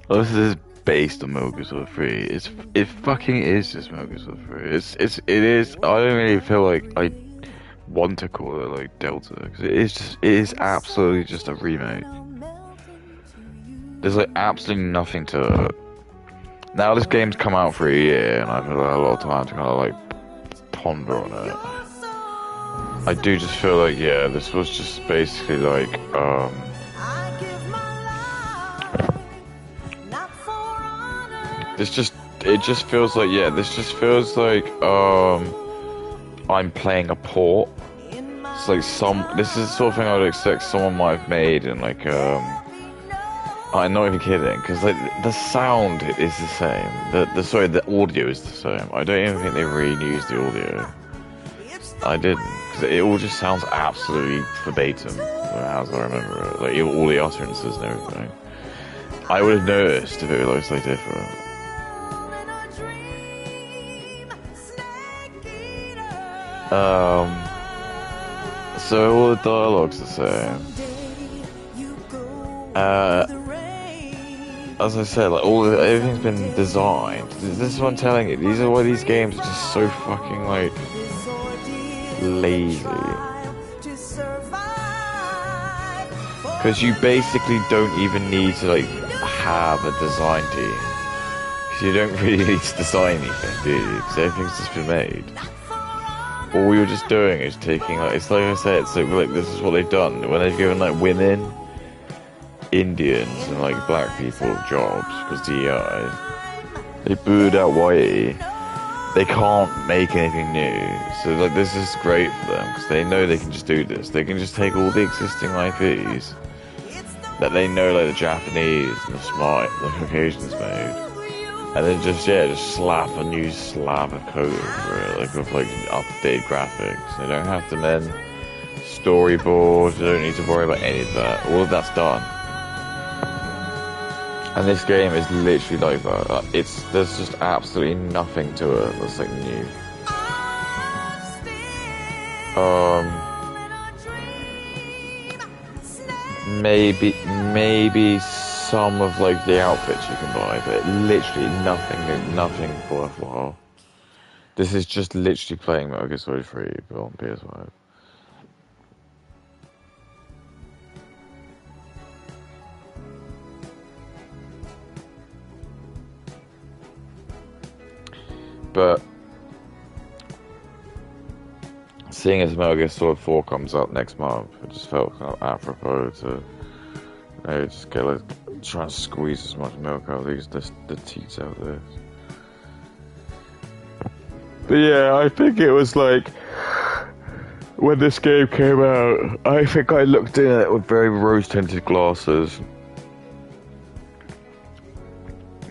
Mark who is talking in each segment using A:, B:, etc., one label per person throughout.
A: Well, this is based on Metal Gear Solid 3. It fucking is just Metal Gear Solid 3. It is. I don't really feel like I want to call it like Delta because it is absolutely just a remake. There's like absolutely nothing to it. Now this game's come out for a year and I've had a lot of time to kind of like ponder on it. I do just feel like yeah, this was just basically like this just it just feels like yeah, this just feels like I'm playing a port. It's like this is the sort of thing I would expect someone might have made in like I'm not even kidding, because like the sound is the same. The audio is the same. I don't even think they really used the audio. I didn't, because it all just sounds absolutely verbatim, as I remember it. Like all the utterances and everything. I would have noticed if it was like different. So all the dialogue's the same. As I said, like everything's been designed. This is what I'm telling you. These are why these games are just so fucking like lazy. Because you basically don't even need to like have a design team. Because you don't really need to design anything, do you? Because everything's just been made. All you're just doing is taking like it's like I said. So like this is what they've done when they've given like women, Indians, and like black people jobs because DEI. They booed out Whitey. They can't make anything new. So like this is great for them because they know they can just do this. They can just take all the existing IPs that they know like the Japanese and the Caucasians made. And then just slap a new slab of code over it, like with like up-to-date graphics. They don't have to mend storyboards, they don't need to worry about any of that. All of that's done. And this game is literally like that. There's just absolutely nothing to it that's like new. Maybe some of like the outfits you can buy, but literally nothing worthwhile. This is just literally playing Metal Gear Solid 3 but on PS5. But seeing as Metal Gear Solid 4 comes out next month, it just felt kind of apropos to just get like try and squeeze as much milk out of the teats out there. But yeah, I think it was like when this game came out, I think I looked at it with very rose-tinted glasses.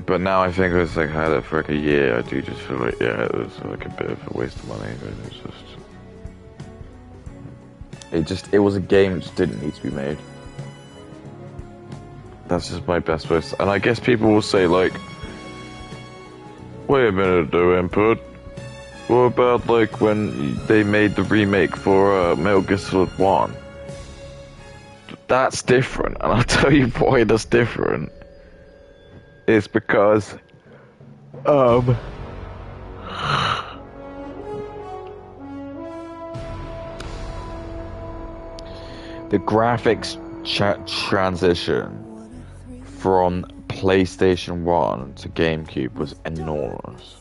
A: But now I think it's like had it for like a year. I do just feel like yeah, it was like a bit of a waste of money. But it was a game that just didn't need to be made. That's just my best wish. And I guess people will say like, wait a minute, though, Input. What about like when they made the remake for Metal Gear Solid 1? That's different, and I'll tell you why that's different. It's because, the graphics transition from PlayStation 1 to GameCube was enormous.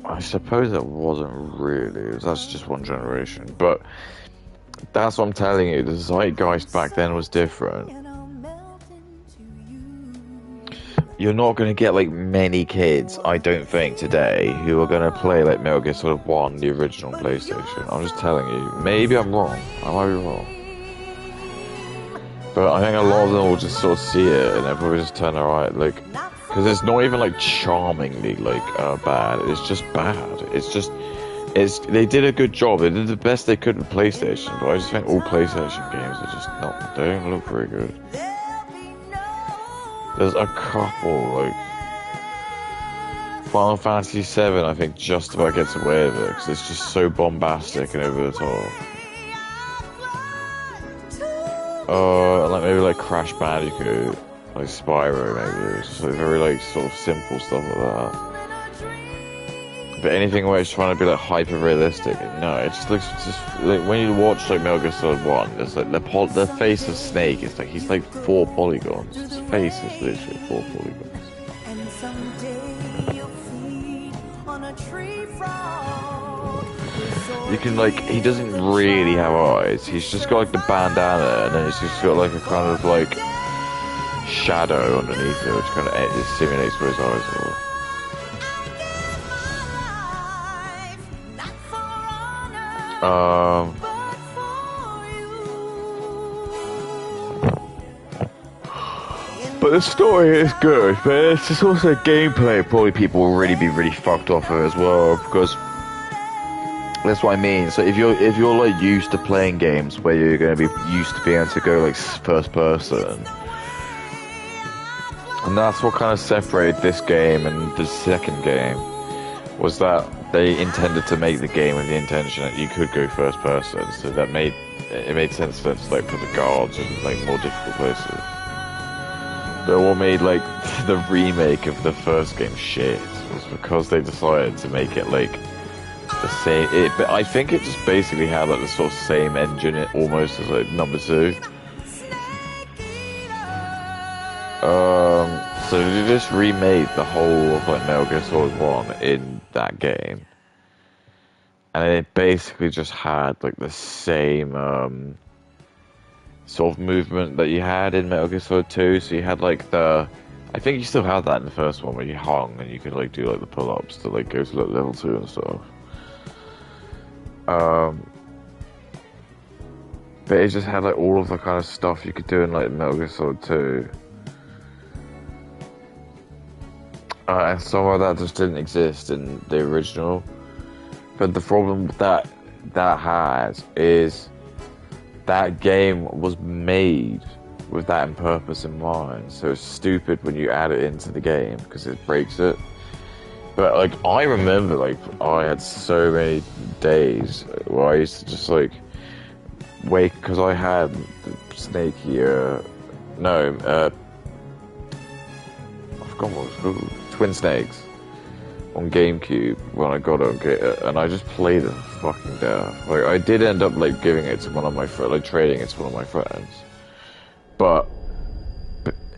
A: I suppose it wasn't really, that's just one generation, but that's what I'm telling you, the zeitgeist back then was different. You're not going to get like many kids, I don't think, today who are going to play like Metal Gear Solid 1, the original PlayStation. I'm just telling you. Maybe I'm wrong. I might be wrong. But I think a lot of them will just sort of see it and they'll probably just turn around, like, because it's not even like charmingly like bad. It's just bad. They did a good job. They did the best they could with PlayStation, but I just think all PlayStation games are just not. They don't look very good. There's a couple, like Final Fantasy VII, I think just about gets away with it because it's just so bombastic and over the top. And like maybe like Crash Bandicoot, like Spyro maybe, it's just like very like sort of simple stuff like that. But anything where it's trying to be like hyper realistic, no, it just looks just like when you watch like Metal Gear Solid 1, it's like the face of Snake is like he's like 4 polygons. His face is literally 4 polygons.
B: And someday you'll feed on a tree frog.
A: You can like he doesn't really have eyes. He's just got like the bandana, and then he's just got like a kind of like shadow underneath it, which kind of simulates where his eyes are. But the story is good, but it's just also gameplay. Probably people will really be really fucked off of it as well, because that's what I mean. So if you're like used to playing games where you're going to be used to being able to go like first person, and that's what kind of separated this game and the second game, was that they intended to make the game with the intention that you could go first person. So that made sense to like put the guards in like more difficult places. But what made like the remake of the first game shit was because they decided to make it like the same. But I think it just basically had like the sort of same engine, almost as like number 2. So they just remade the whole of like Metal Gear Solid 1 in that game, and it basically just had like the same sort of movement that you had in Metal Gear Solid 2. So you had like I think you still had that in the first one, where you hung and you could like do like the pull-ups to like go to like level 2 and stuff. But it just had like all of the kind of stuff you could do in like Metal Gear Solid 2. And some of that just didn't exist in the original. But the problem that has is that game was made with that in purpose in mind. So it's stupid when you add it into the game because it breaks it. But like I remember, like I had so many days where I used to just like wake, because I had the Snake here. I forgot what it was called. Twin Snakes on GameCube when I got it, and I just played it fucking death. Like I did end up like giving it to one of my friends, like trading it to one of my friends. But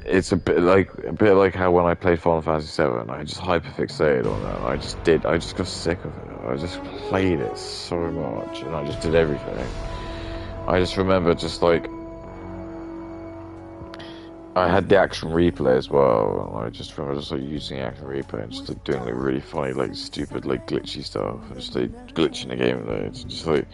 A: it's a bit like how when I played Final Fantasy VII, I just hyperfixated on that. I just got sick of it. I just played it so much, and I just did everything. I just remember just like I had the action replay as well, and I just remember just like using the action replay and just like doing like really funny, like stupid, like glitchy stuff, and just like glitching the game there. It's just like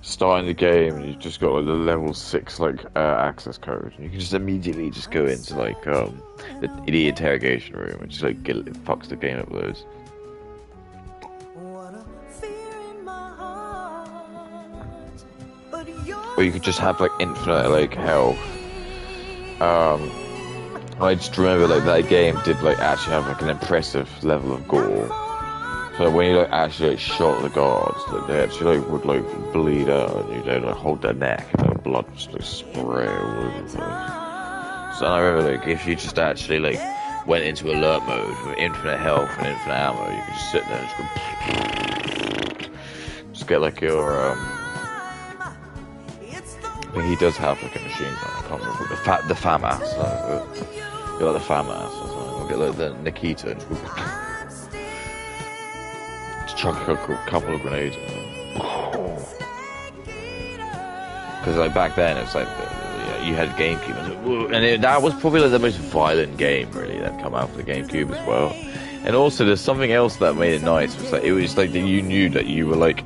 A: starting the game and you just got like the level 6 like access code, and you can just immediately just go into like the interrogation room and just like it fucks the game up loads. Or you could just have like infinite like health. I just remember like that game did like actually have like an impressive level of gore. So when you like actually like shot the guards, like they actually like would like bleed out, and they'd like hold their neck, and the blood was like spray all over the place. So I remember like if you just actually like went into alert mode with infinite health and infinite ammo, you could just sit there and just go, just get like your I think he does have like a machine gun. I can't remember the FAMAS. You got the FAMAS or something. We'll get like the Nikita and just chuck a couple of grenades in them. Because like back then it was like you had GameCube, and that was probably like the most violent game really that come out for the GameCube as well. And also there's something else that made it nice, was that it was like that you knew that you were like,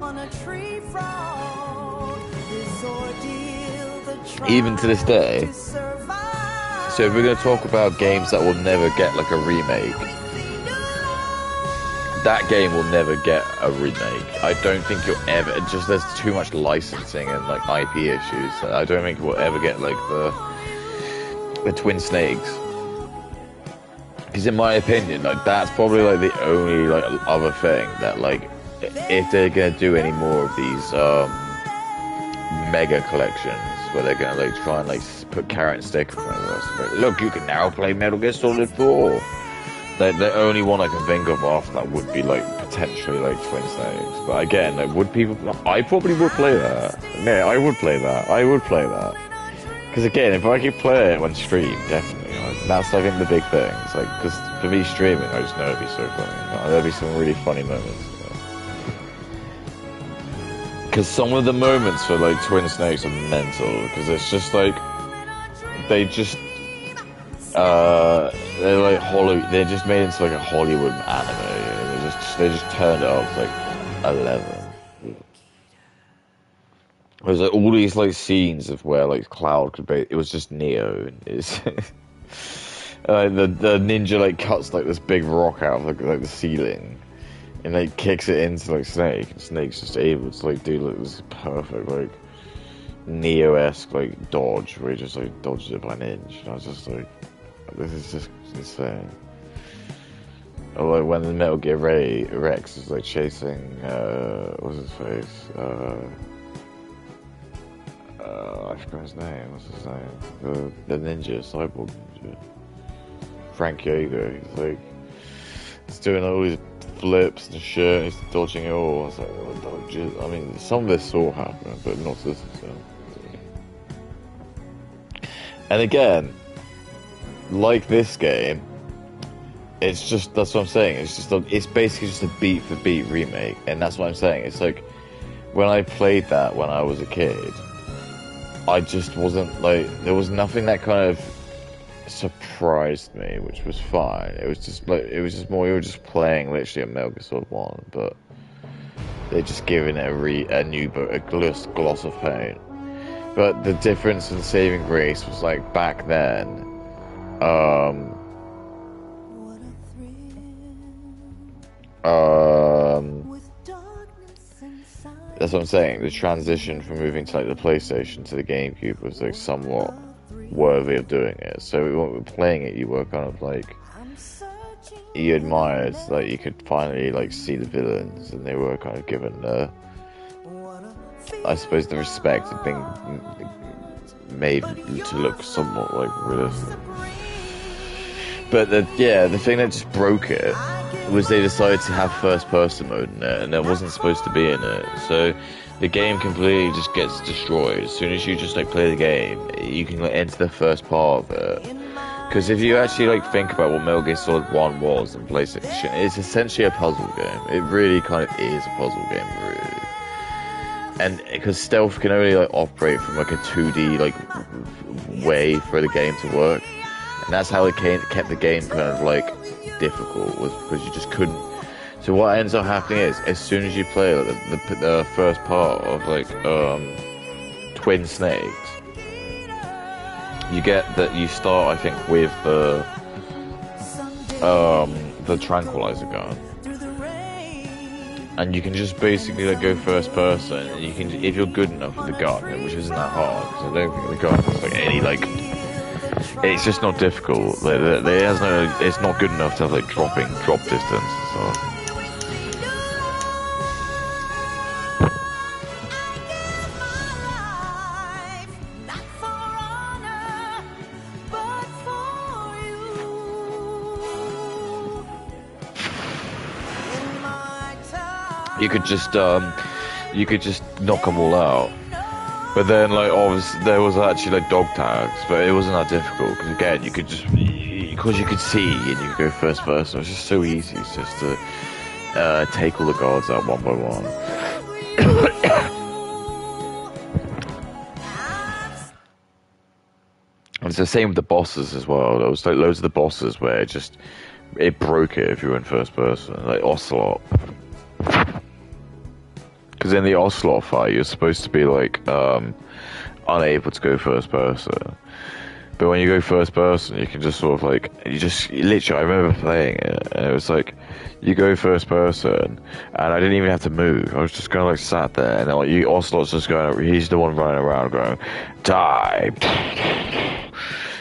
A: even to this day. So if we're going to talk about games that will never get like a remake, that game will never get a remake. I don't think you'll ever, just there's too much licensing and like IP issues. I don't think we'll ever get like the Twin Snakes. Because in my opinion, like that's probably like the only like other thing that like, if they're going to do any more of these mega collections, where they're gonna like try and like put put carrot and stick in front of us. Like, look, you can now play Metal Gear Solid 4. The only one I can think of after that would be like potentially like Twin Snakes. But again, like, would people? I probably would play that. Yeah, I would play that. I would play that. Because again, if I could play it when streamed, definitely. That's I think the big thing. It's like, because for me streaming, I just know it'd be so funny. There'd be some really funny moments. Because some of the moments for like Twin Snakes are mental. Because it's just like they just they're like they're just made into like a Hollywood anime. They just turned it up to like 11. There's like all these like scenes of where like Cloud could be. It was just Neo. It's the ninja like cuts like this big rock out of like the ceiling, and like kicks it into like Snake. And Snake's just able to like do like this perfect like Neo-esque like dodge where he just like dodges it by an inch. And I was just like, this is just insane. Or like when the Metal Gear Rex is like chasing what's his face? I forgot his name. What's his name? The ninja, cyborg ninja. Frank Yeager. He's like, he's doing all these flips and shit. He's dodging it all. I was like, oh, I mean, some of this saw happen, but not to this extent. And again, like this game, it's just, that's what I'm saying. It's basically just a beat for beat remake, and that's what I'm saying. It's like when I played that when I was a kid, I just wasn't like, there was nothing that kind of surprised me, which was fine. It was just like, it was just more, you were just playing literally a Metal Gear Solid 1, but they're just giving it a new gloss of paint. But the difference in saving grace was like back then, that's what I'm saying. The transition from moving to like the PlayStation to the GameCube was like somewhat worthy of doing it. So when we were playing it, you were kind of like, you admired like you could finally like see the villains, and they were kind of given the, I suppose, the respect of being made to look somewhat like realistic. But the thing that just broke it was they decided to have first-person mode in it, and it wasn't supposed to be in it. So the game completely just gets destroyed. As soon as you just like play the game, you can like enter the first part of it. Because if you actually like think about what Metal Gear Solid 1 was in PlayStation, it's essentially a puzzle game. It really kind of is a puzzle game, really. And because stealth can only like operate from like a 2D like way for the game to work, and that's how it kept the game kind of like difficult, was because you just couldn't. So what ends up happening is, as soon as you play like, the first part of like Twin Snakes, you get that you start, I think, with the tranquilizer gun, and you can just basically like go first person, and you can, if you're good enough with the gun, which isn't that hard, because I don't think the gun is like any like, it's just not difficult. It's not good enough to have like drop distance and stuff. You could just knock them all out. But then, like, obviously, there was actually like dog tags, but it wasn't that difficult because again, you could just, because you could see and you could go first person. It was just so easy, it's just to take all the guards out one by one. And it's the same with the bosses as well. There was like loads of the bosses where it broke it if you were in first person, like Ocelot. Because in the Ocelot fight, you're supposed to be like unable to go first person, but when you go first person, you can just sort of like literally. I remember playing it, and it was like you go first person, and I didn't even have to move. I was just kind of like sat there, and then, like Ocelot's just going. He's the one running around going, die,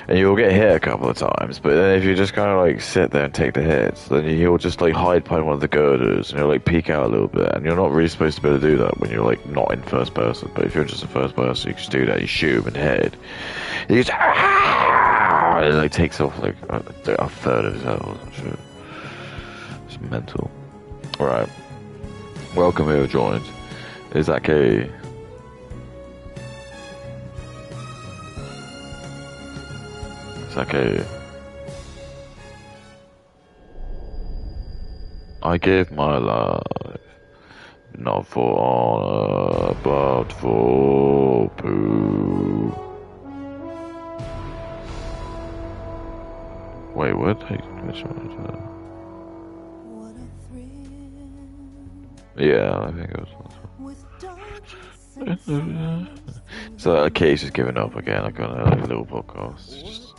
A: and you'll get hit a couple of times. But then if you just kind of like sit there and take the hits, then he'll just like hide behind one of the girders and he'll like peek out a little bit. And you're not really supposed to be able to do that when you're like not in first person. But if you're just a first person, you can just do that. You shoot him in the head. He goes, "Ah!" And it like takes off like a third of his health or some shit. It's mental. Alright. Welcome who have joined. Is that Katie? Is that Katie? I give my life, not for honor, but for poo. Wait, what? Which one is that? Yeah, I think it was. So Kate's just giving up again. I got a little podcast. Just,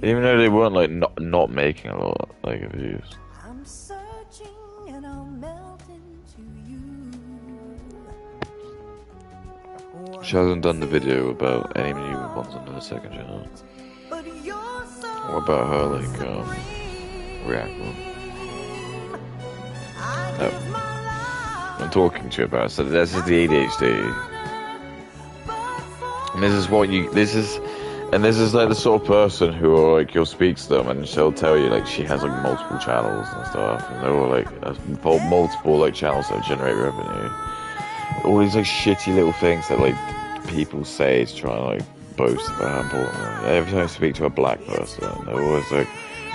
A: even though they weren't like not making a lot like of views.
B: I'm searching and I'll melt into you.
A: She hasn't done the video about any new ones on the second channel. What about her like react one? I'm talking to you about. So this is the ADHD, and this is what you. This is like the sort of person who are like you'll speak to them and she'll tell you like she has like multiple channels and stuff, and they're all like multiple like channels that generate revenue. All these like shitty little things that like people say to try and like boast about how important they are. Every time I speak to a black person, they're always like,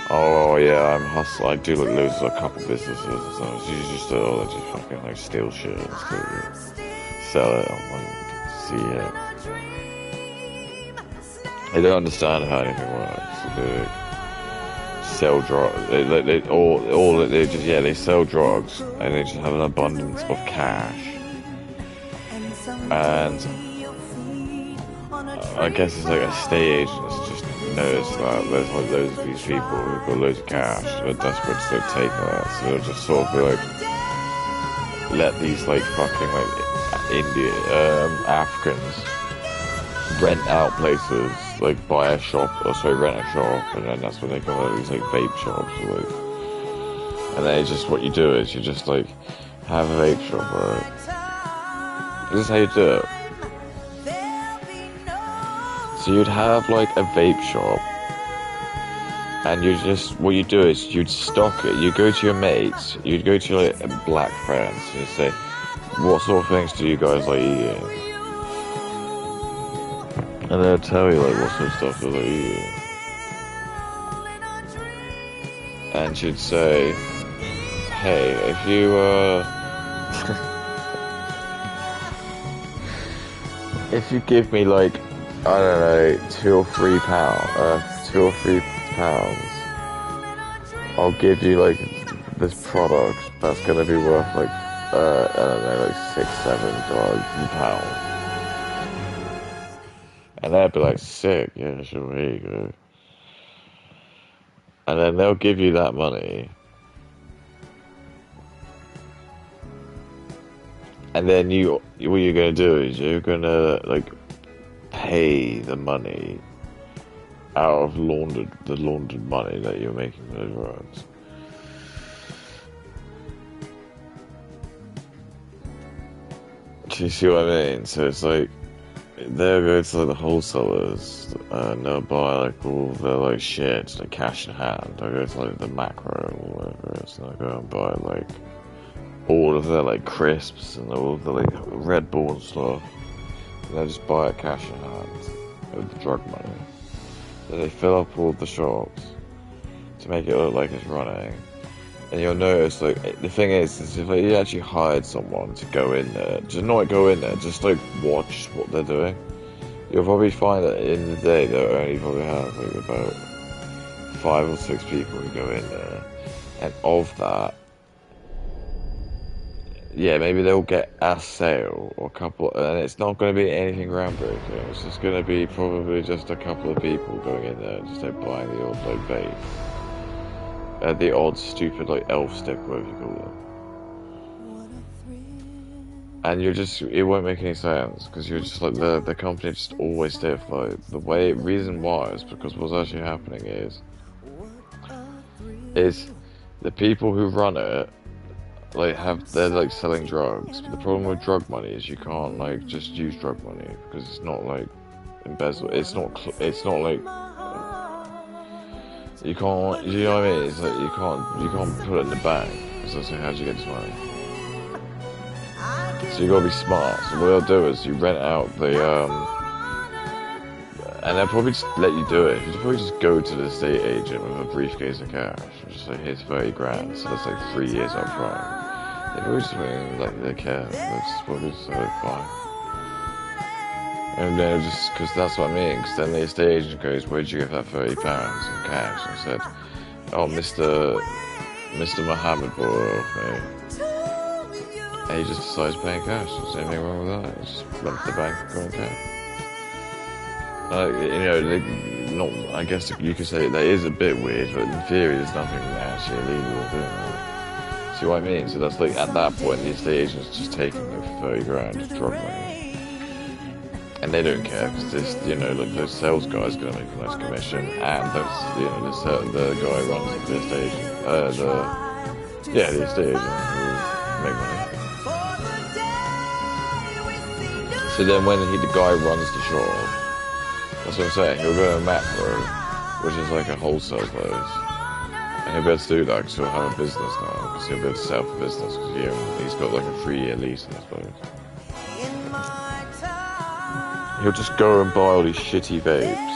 A: "Oh yeah, I'm hustling. I do like loads of a couple businesses and stuff." So you just like just fucking like steal shit and sell it. I'm like, see it. They don't understand how anything works. They sell drugs. They sell drugs and they just have an abundance of cash. And I guess it's like estate agents just notice that there's like loads of these people who've got loads of cash. They're desperate to take that, so they'll just sort of be like, let these like fucking like Africans rent out places, like buy a shop, or sorry, rent a shop, and then that's when they got like, these like vape shops, like, and then it's just what you do is you just like have a vape shop, right? This is how you do it. So you'd have like a vape shop, and you just, what you do is you'd stock it. You go to your mates, you'd go to like black friends, and you say, what sort of things do you guys like eating? And they'll tell you like what sort of stuff they're like eating. And she'd say, hey, if you if you give me like, I don't know, £2 or £3, I'll give you like this product that's gonna be worth like I don't know, like £6-7 £7. And they'd be like, sick, yeah, sure, here you go. And then they'll give you that money. And then what you're gonna do is you're gonna like pay the money out of the laundered money that you're making with those drugs. Do you see what I mean? So it's like they'll go to like the wholesalers and they'll buy like all their like shit, like cash in hand. They'll go to like the macro or whatever it is, and they'll go and buy like all of their like crisps and all of the like Red Bull and stuff. And they'll just buy it cash in hand with the drug money. So they fill up all the shops to make it look like it's running. And you'll notice, like, the thing is if like, you actually hired someone to go in there, just not go in there, just like watch what they're doing, you'll probably find that in the day they'll only probably have like about 5 or 6 people who go in there. And of that, yeah, maybe they'll get a sale or a couple, and it's not going to be anything groundbreaking. It's just going to be probably just a couple of people going in there and just like buying the odd like vape. The odd stupid like elf stick, whatever you call them. And it won't make any sense, because you're just like, the company just always stay afloat. Reason why is because what's actually happening is the people who run it, they're like selling drugs, but the problem with drug money is you can't like just use drug money, because it's not like embezzle, it's not like, you can't, you know what I mean, it's like you can't put it in the bank, because that's like, how do you get this money? So you gotta be smart. So what they'll do is you rent out and they'll probably just let you do it. You probably just go to the estate agent with a briefcase of cash and just say, here's 30 grand, so that's like 3 years up front. They probably just like, they care. They're just probably just like, fine. And then just, because that's what I mean, because then the estate agent goes, where'd you get that £30 in cash? And I said, oh, Mr. Mohammed bought it off me. And he just decides paying cash. There's anything wrong with that? He just went to the bank and got cash. You know, I guess you could say that is a bit weird, but in theory, there's nothing actually illegal doing that. See what I mean? So that's like, at that point, the estate agent's just taking the 30 grand of drug money. And they don't care, because this, you know, like, those sales guys gonna make a nice commission, and those, you know, the guy who runs the estate agent, the estate agent will make money. So then when the guy runs the shop, that's what I'm saying, he'll go to a macro, which is like a wholesale place, and he'll be able to do that because he'll have a business now, because he'll be able to sell for business, because he's got like a 3-year lease on this place. He'll just go and buy all these shitty vapes,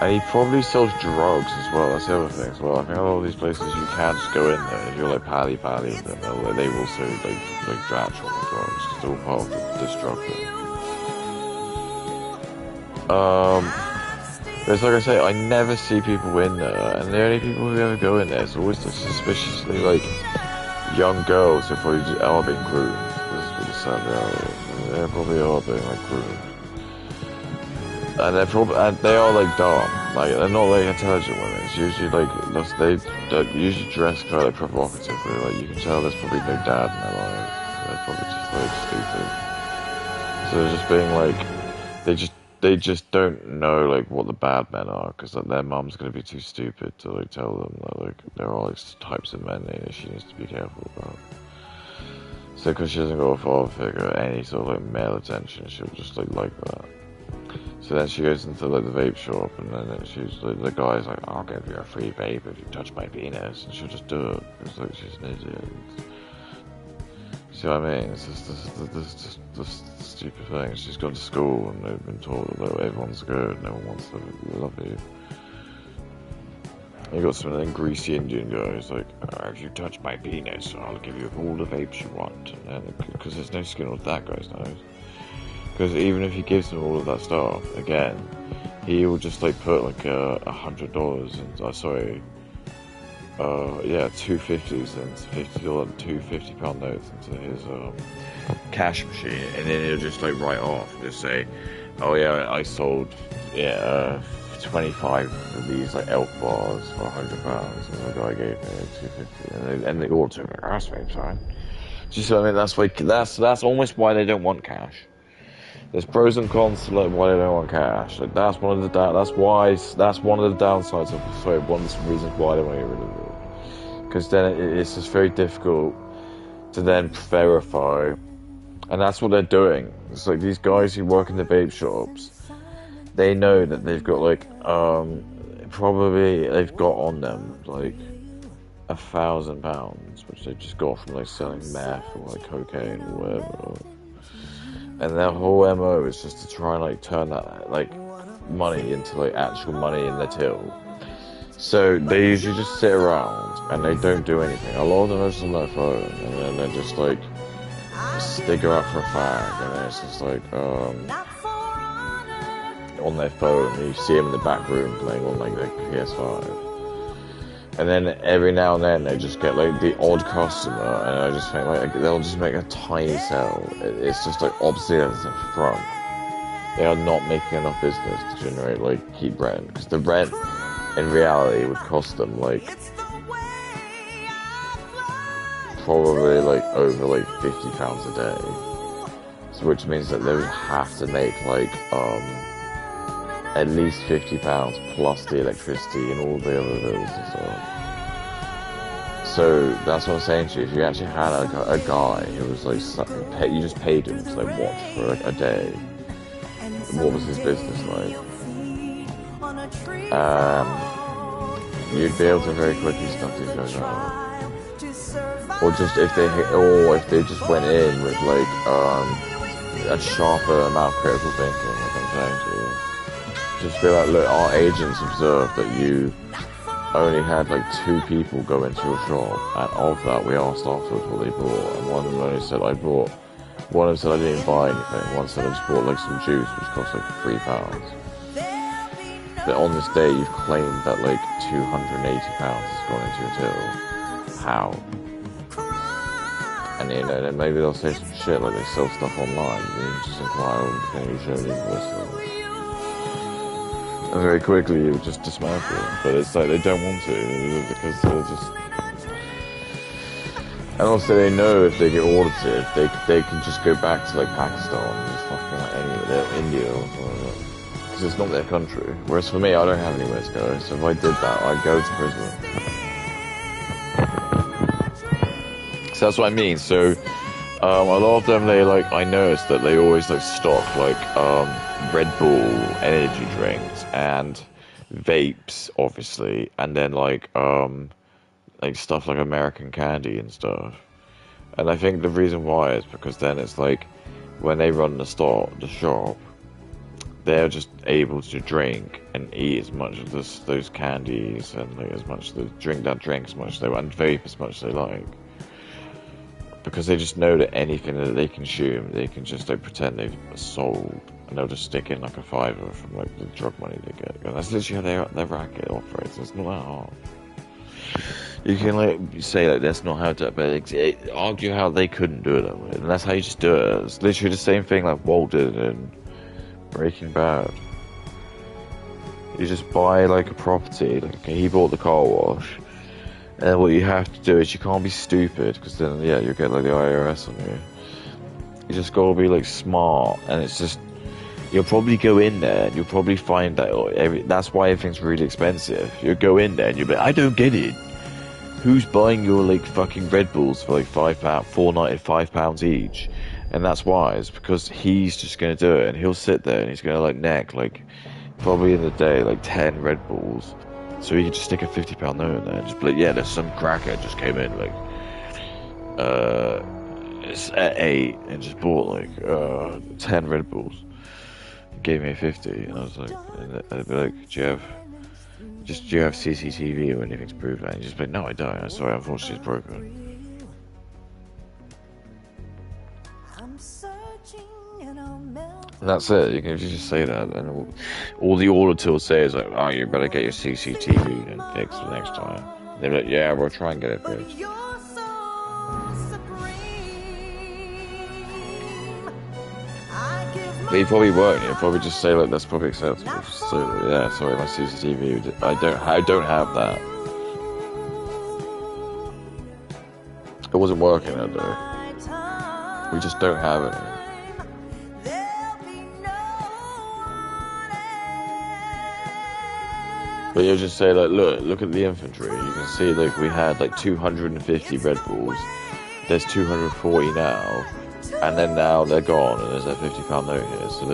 A: and he probably sells drugs as well. That's the other thing as well. I think a lot of these places you can just go in there, if you're like pally with them, they will sell like actual drugs, because they're all part of this drug thing. It's like I say, I never see people in there, and the only people who ever go in there is always suspiciously like young girls who probably are being groomed. This is what the sad reality is. They probably are being like groomed, and they are like dumb. Like, they're not like intelligent women. It's usually like they usually dress kind of provocatively. Like, you can tell there's probably no dad in their lives. They're probably just like stupid. So they're just being like, they just don't know like what the bad men are, because like, their mum's gonna be too stupid to like tell them that like there are like types of men that she needs to be careful about. So because she doesn't got a father figure, any sort of like male attention, she'll just like that. So then she goes into like the vape shop, and then she's like, the guy's like, I'll give you a free vape if you touch my penis, and she'll just do it because like she's an idiot. See what I mean? It's just this stupid thing. She's gone to school and they've been taught that everyone's good, no one wants to love you. You got some of them greasy Indian guys like, if you touch my penis, I'll give you all the vapes you want. And because there's no skin on that guy's nose. Because even if he gives them all of that stuff, again, he will just like put like $100 and $250s and two £50 notes into his cash machine, and then he'll just like write off, just say, oh yeah, I sold 25 of these like elf bars for £100, and the guy gave me $250, and they all took it. That's fine. Do you see what I mean? That's almost why they don't want cash. There's pros and cons to like why they don't want cash. Like, that's one of the downsides of one of the reasons why they want to get rid of it. Because then it's just very difficult to then verify, and that's what they're doing. It's like these guys who work in the vape shops, they know that they've got like probably they've got on them like £1,000, which they've just got from like selling meth or like cocaine or whatever. And their whole MO is just to try and like turn that like money into like actual money in their till. So they usually just sit around and they don't do anything. A lot of them are just on their phone, and then they're just like, they go out for a fag, and then it's just like on their phone. And you see them in the back room playing on like their PS5. And then every now and then they just get like the odd customer, and I just think like they'll just make a tiny sell. It's just like obviously as a front. They are not making enough business to generate like keep rent, because the rent in reality would cost them like probably like over like £50 a day. So which means that they would have to make like at least £50 plus the electricity and all the other bills and stuff. So that's what I'm saying to you. If you actually had a guy who was like, you just paid him to like watch for like a day, what was his business like? You'd be able to very quickly stuff these guys out. Or just if they just went in with like a sharper amount of critical thinking, like I'm saying to you. Just be like, look, our agents observed that you only had like 2 people go into your shop, and of that we asked afterwards what they bought, and one of them only said one of them said I didn't even buy anything, one said I just bought like some juice which cost like £3. But on this day you've claimed that like £280 has gone into your till. How? And you know, then maybe they'll say some shit like they sell stuff online, and you just inquire, can you show the invoice? And very quickly you would just dismantle them, but it's like they don't want to, because they're just... And also they know if they get audited, they can just go back to like Pakistan, and just fucking like anywhere, India or something like that. Because it's not their country. Whereas for me, I don't have anywhere to go, so if I did that, I'd go to prison. So that's what I mean. So a lot of them, I noticed that they always like stock like Red Bull energy drinks and vapes, obviously, and then like stuff like American candy and stuff. And I think the reason why is because then it's like when they run the shop, they're just able to drink and eat as much of those candies and like as much drink as much as they want, and vape as much as they like. Because they just know that anything that they consume, they can just like pretend they've sold, and they'll just stick in like a £5 from like the drug money they get. And that's literally how their racket operates. It's not that hard. You can like say like that's not how to, but argue how they couldn't do it that way, and that's how you just do it. It's literally the same thing like Walt did in Breaking Bad. You just buy like a property, like he bought the car wash. And what you have to do is you can't be stupid, because then you'll get like the IRS on you. You just gotta be like smart, and it's just you'll probably go in there and you'll probably find that that's why everything's really expensive. You'll go in there and you'll be like, I don't get it. Who's buying your like fucking Red Bulls for like £5 each? And that's why, it's because he's just gonna do it, and he'll sit there and he's gonna like neck like probably in the day like 10 Red Bulls. So you can just stick a £50 note in there and just be like, yeah, there's some cracker just came in, like, it's at 8 and just bought like 10 Red Bulls. Gave me a 50, and I was like, and I'd be like, do you have CCTV or anything to prove that? And you just be like, no, I don't. I'm sorry, unfortunately, it's broken. And that's it. You can just say that, and all the auditor will say is like, "Oh, you better get your CCTV and fixed the next time." They're like, "Yeah, we'll try and get it fixed." But you probably won't. You'll probably just say like, "That's probably acceptable." So yeah, sorry, my CCTV. I don't have that. It wasn't working that day. We just don't have it. But you'll just say like, look at the infantry. You can see like we had like 250 Red Bulls. There's 240 now, and then now they're gone, and there's a £50 note here. So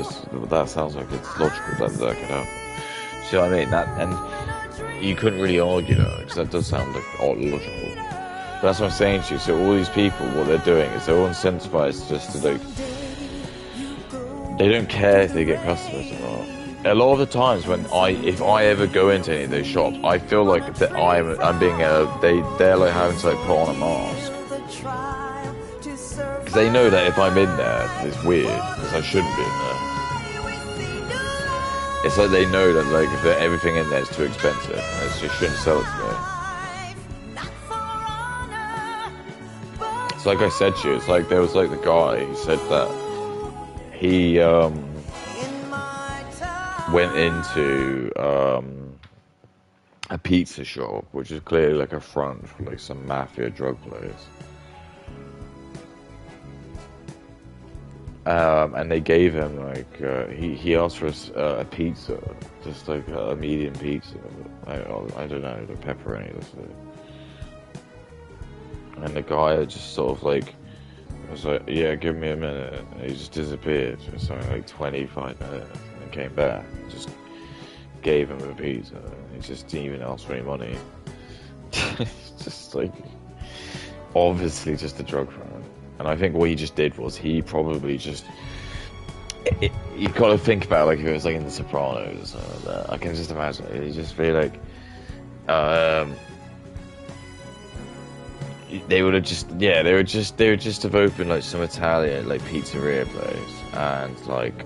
A: that sounds like it's logical that could happen. See what I mean? That, and you couldn't really argue that, because that does sound like logical. But that's what I'm saying to you. So all these people, what they're doing is they're all incentivized just to like, they don't care if they get customers or not. A lot of the times if I ever go into any of those shops, I feel like that I'm being they're like having to like put on a mask, because they know that if I'm in there, it's weird, because I shouldn't be in there. It's like they know that like if everything in there is too expensive, and they just shouldn't sell it to me. It's like I said to you, it's like there was like the guy who said that he went into a pizza shop, which is clearly like a front for like some mafia drug place, And they gave him like he asked for a pizza, just like a medium pizza. I don't know, the pepperoni. And the guy just sort of like was like, yeah, give me a minute. And he just disappeared for something like 25 minutes, and then came back. Just gave him a pizza. He just didn't even ask for any money. Just like obviously just a drug front. And I think what he just did was he probably just you got to think about it like if it was like in The Sopranos or something like that. I can just imagine it. You just feel like they would have just they would just have opened like some Italian like pizzeria place, and like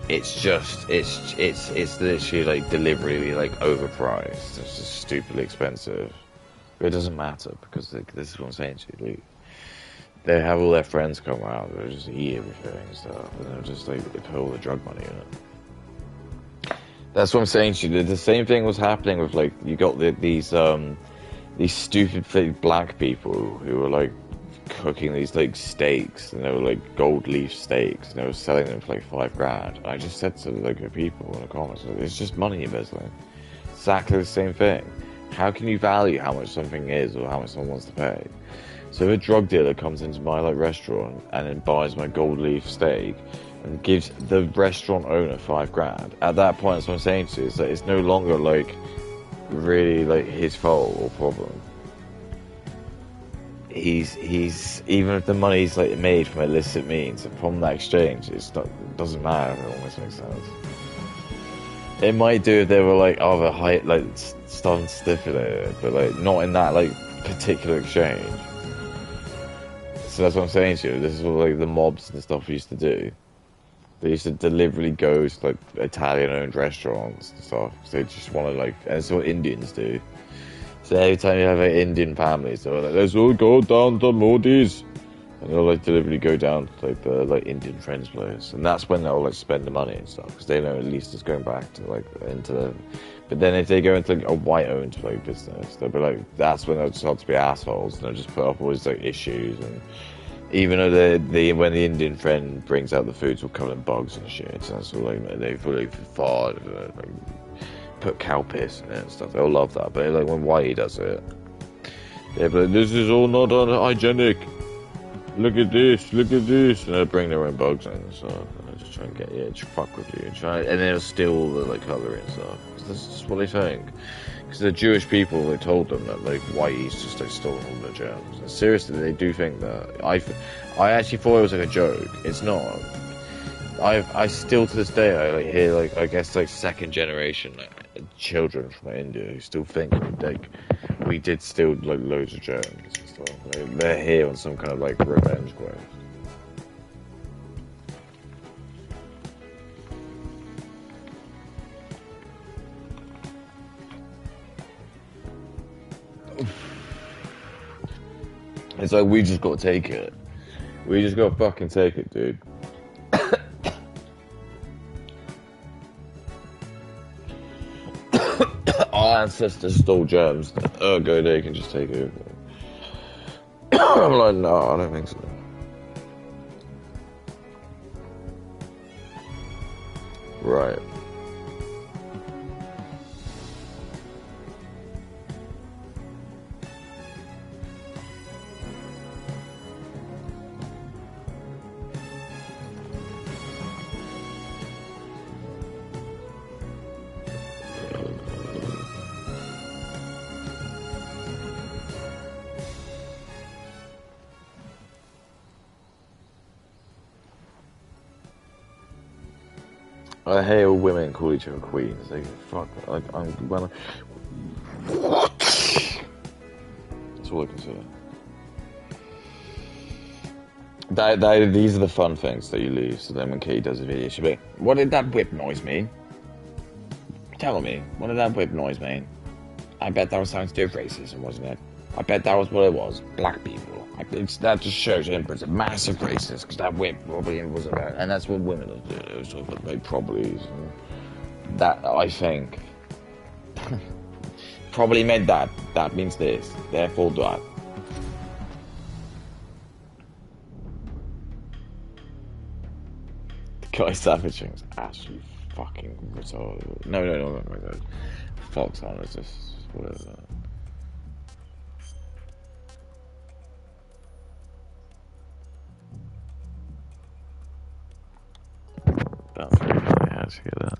A: it's literally like deliberately like overpriced. It's just stupidly expensive. But it doesn't matter because like, this is what I'm saying to you. Like, they have all their friends come out, they'll just eat everything and stuff, and they'll just like they put all the drug money in it. That's what I'm saying to you. The same thing was happening with like you got these stupid fake black people who were like cooking these like steaks, and they were like gold leaf steaks, and they were selling them for like $5,000. And I just said to like the people in the comments, like, it's just money embezzling. Exactly the same thing. How can you value how much something is or how much someone wants to pay? So if a drug dealer comes into my like restaurant and then buys my gold leaf steak and gives the restaurant owner $5,000, at that point, that's what I'm saying to you, is that it's no longer like really like his fault or problem. He's even if the money's like made from illicit means and from that exchange, it doesn't matter. It almost makes sense. It might do if they were like other high like stuff stipulated, but like not in that like particular exchange. So that's what I'm saying to you. This is what like the mobs and stuff used to do. They used to deliberately go to like Italian-owned restaurants and stuff because they just want to like, and it's what Indians do. So every time you have an Indian family, so like, let's all go down to Modi's, and they'll like deliberately go down to like the like Indian friends' place, and that's when they'll like spend the money and stuff because they know at least it's going back to like into the. But then if they go into like a white-owned like business, they'll be like, that's when they'll start to be assholes, and they'll just put up all these like issues. And even though when the Indian friend brings out the foods, will cover in bugs and shit, so that's all like they fully fart, like put cow piss in it and stuff. They'll love that. But like when Whitey does it, they're like, this is all not hygienic. Look at this, and they'll bring their own bugs in and stuff. And they'll just try and get to fuck with you, and then they'll steal all the like colour and stuff. That's just what they think. Because the Jewish people, they told them that like Whitey's just like stolen all their germs. And seriously, they do think that. I actually thought it was like a joke. It's not. I still to this day I like hear like I guess like second generation like, children from India who still think like we did steal like loads of germs and stuff. They're here on some kind of like revenge quest. It's like we just gotta take it. We just gotta fucking take it, dude. Our ancestors stole germs, ergo they can just take it. I'm like, no, I don't think so. Right. I hate all women call each other queens. They fuck. Like I'm well. That's all I can say. These are the fun things that you leave. So then when Katie does a video, she'll be like, "What did that whip noise mean? Tell me, what did that whip noise mean? I bet that was something to do with racism, wasn't it? I bet that was what it was. Black people. That just shows him as a massive racist because that whip probably was about, and that's what women do. It was sort of like probably that I think probably meant that. That means this. Therefore that. Guy Savaging is actually fucking retarded. No, no, my god. Fox Hunter is just whatever. That's very funny. How'd you get that?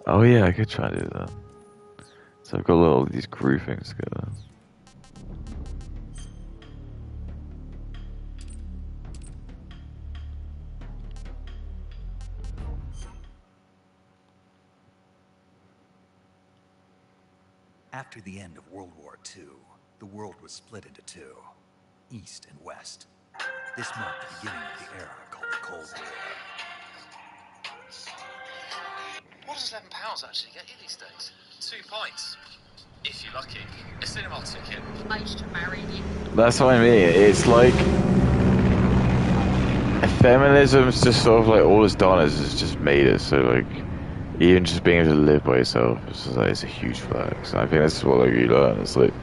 A: Oh yeah, I could try to do that. So I've got all these groupings together.
C: After the end of World War II, the world was split into two, East and West. This marked the beginning of the era called the Cold War.
D: What does £11 actually get you these days? 2 pints. If you're lucky. A cinema ticket.
E: Aged to marry you.
A: That's what I mean. It's like feminism's just sort of like all it's done is just made it so like even just being able to live by yourself is just, like, it's a huge flex. And I think that's what like you learn. It's like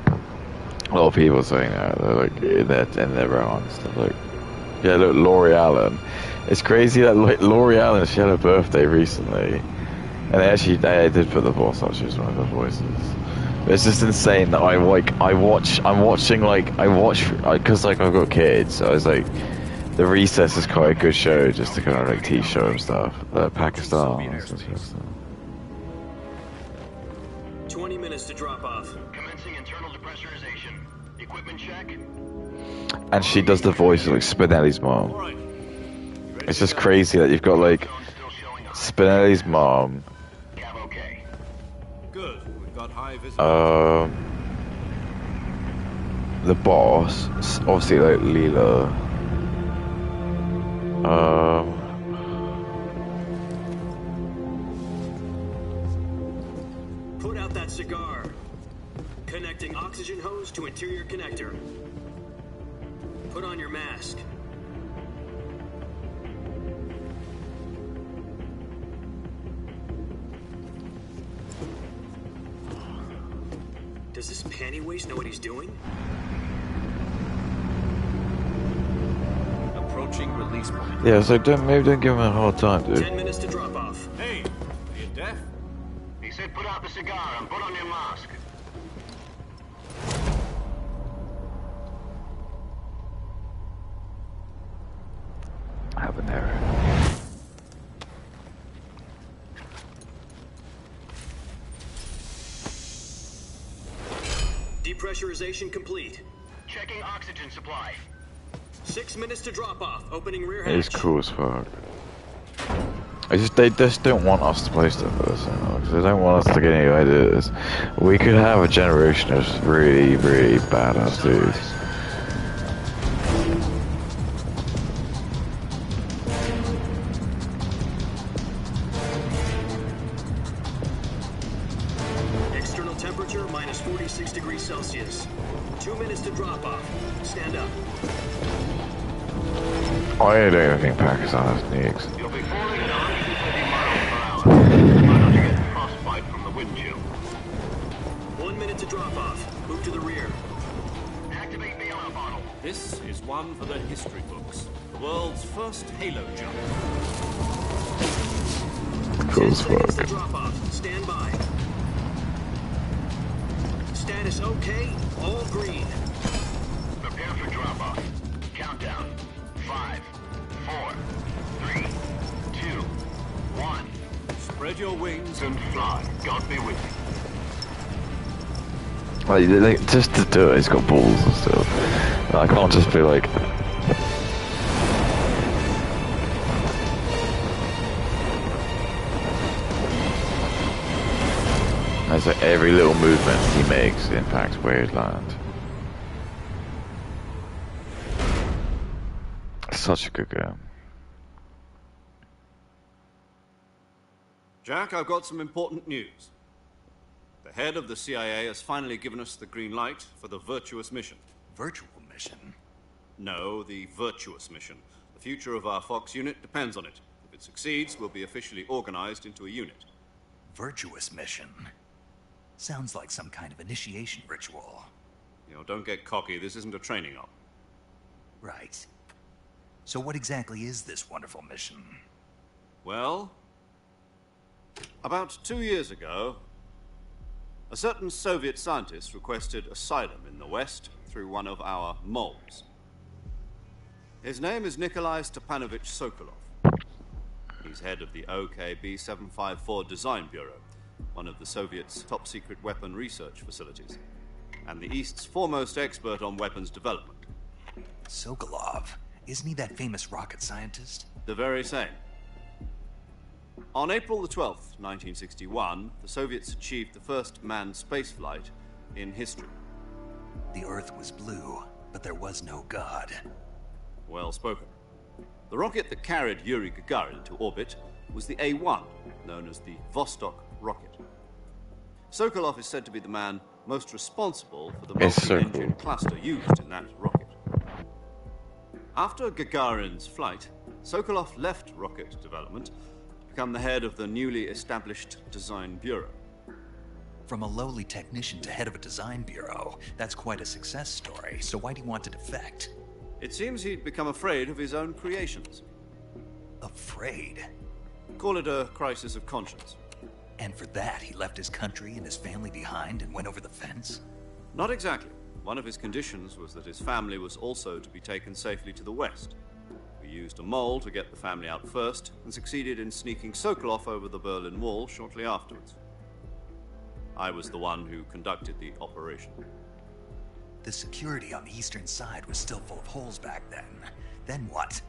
A: a lot of people saying that they're like in their wrong and stuff like. Yeah, look, Laurie Allen. It's crazy that like Laurie Allen, she had her birthday recently, and they did put the voice up. She was one of the voices. It's just insane that I'm watching because like I've got kids. So I was like, The Recess is quite a good show just to kind of like teach show and stuff. Pakistan. And stuff.
F: 20 minutes to drop off.
G: Commencing internal depressurization. Equipment check.
A: And she does the voice of like Spinelli's mom. It's just crazy that you've got like Spinelli's mom.
G: Okay.
F: Good. We've got high visibility.
A: The boss, obviously like Leela.
F: Put out that cigar. Connecting oxygen hose to interior connector. Put on your mask. Does this panty waste know what he's doing?
D: Approaching release point.
A: Yeah, so maybe don't give him a hard time, dude.
F: 10 minutes to drop off.
D: Hey, are you deaf?
G: He said put out the cigar and put on your mask.
A: I have an error.
F: Depressurization complete.
G: Checking oxygen supply.
F: 6 minutes to drop off. Opening rear hatch.
A: It's cool as fuck. They just don't want us to play stuff with us anymore, because they don't want us to get any ideas. We could have a generation of really, really badass dudes.
F: External temperature minus 46 degrees Celsius. 2 minutes to drop off. Stand up.
A: I don't even think Pakistan has nukes.
G: You'll be falling at 150 miles per hour. Try not to get frostbite from the wind chill.
F: 1 minute to drop off. Move to the rear.
G: Activate the yellow bottle.
D: This is one for the history books. The world's first halo jump.
A: Cool
F: 10
A: as
F: seconds to
A: fuck.
F: drop off. Stand by. Status okay. All green.
G: Prepare for drop off. Countdown. 5, 4, 3, 2, 1.
D: Spread your wings
G: And fly. God be with you.
A: Like, just to do it, it's got balls and stuff. I can't just be like. As like every little movement he makes impacts where he'd land. Such a good game.
H: Jack, I've got some important news. The head of the CIA has finally given us the green light for the virtuous mission.
C: Virtual mission?
H: No, the virtuous mission. The future of our Fox unit depends on it. If it succeeds, we'll be officially organized into a unit.
C: Virtuous mission? Sounds like some kind of initiation ritual.
H: You know, don't get cocky. This isn't a training op.
C: Right. So what exactly is this wonderful mission?
H: Well, about 2 years ago, a certain Soviet scientist requested asylum in the West through one of our moles. His name is Nikolai Stepanovich Sokolov. He's head of the OKB 754 Design Bureau, one of the Soviets' top-secret weapon research facilities, and the East's foremost expert on weapons development.
C: Sokolov? Isn't he that famous rocket scientist?
H: The very same. On April the 12th, 1961, the Soviets achieved the first manned spaceflight in history.
C: The Earth was blue, but there was no God.
H: Well spoken. The rocket that carried Yuri Gagarin to orbit was the A-1, known as the Vostok rocket. Sokolov is said to be the man most responsible for the multi-engine cluster used in that rocket. After Gagarin's flight, Sokolov left rocket development to become the head of the newly established Design Bureau.
C: From a lowly technician to head of a design bureau, that's quite a success story. So why do you want to defect?
H: It seems he'd become afraid of his own creations.
C: Afraid?
H: Call it a crisis of conscience.
C: And for that, he left his country and his family behind and went over the fence?
H: Not exactly. One of his conditions was that his family was also to be taken safely to the West. We used a mole to get the family out first, and succeeded in sneaking Sokolov over the Berlin Wall shortly afterwards. I was the one who conducted the operation.
C: The security on the eastern side was still full of holes back then. Then what?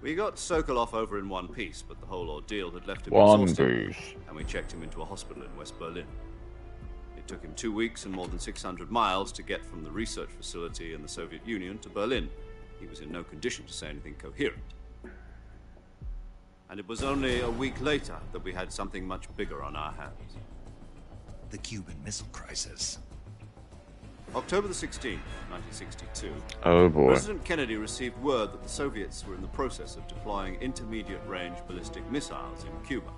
H: We got Sokolov over in one piece, but the whole ordeal had left him
A: One
H: exhausted,
A: piece.
H: and we checked him into a hospital in West Berlin. It took him 2 weeks and more than 600 miles to get from the research facility in the Soviet Union to Berlin. He was in no condition to say anything coherent. And it was only a week later that we had something much bigger on our hands.
C: The Cuban Missile Crisis.
H: October the 16th, 1962,
A: Oh boy.
H: President Kennedy received word that the Soviets were in the process of deploying intermediate-range ballistic missiles in Cuba.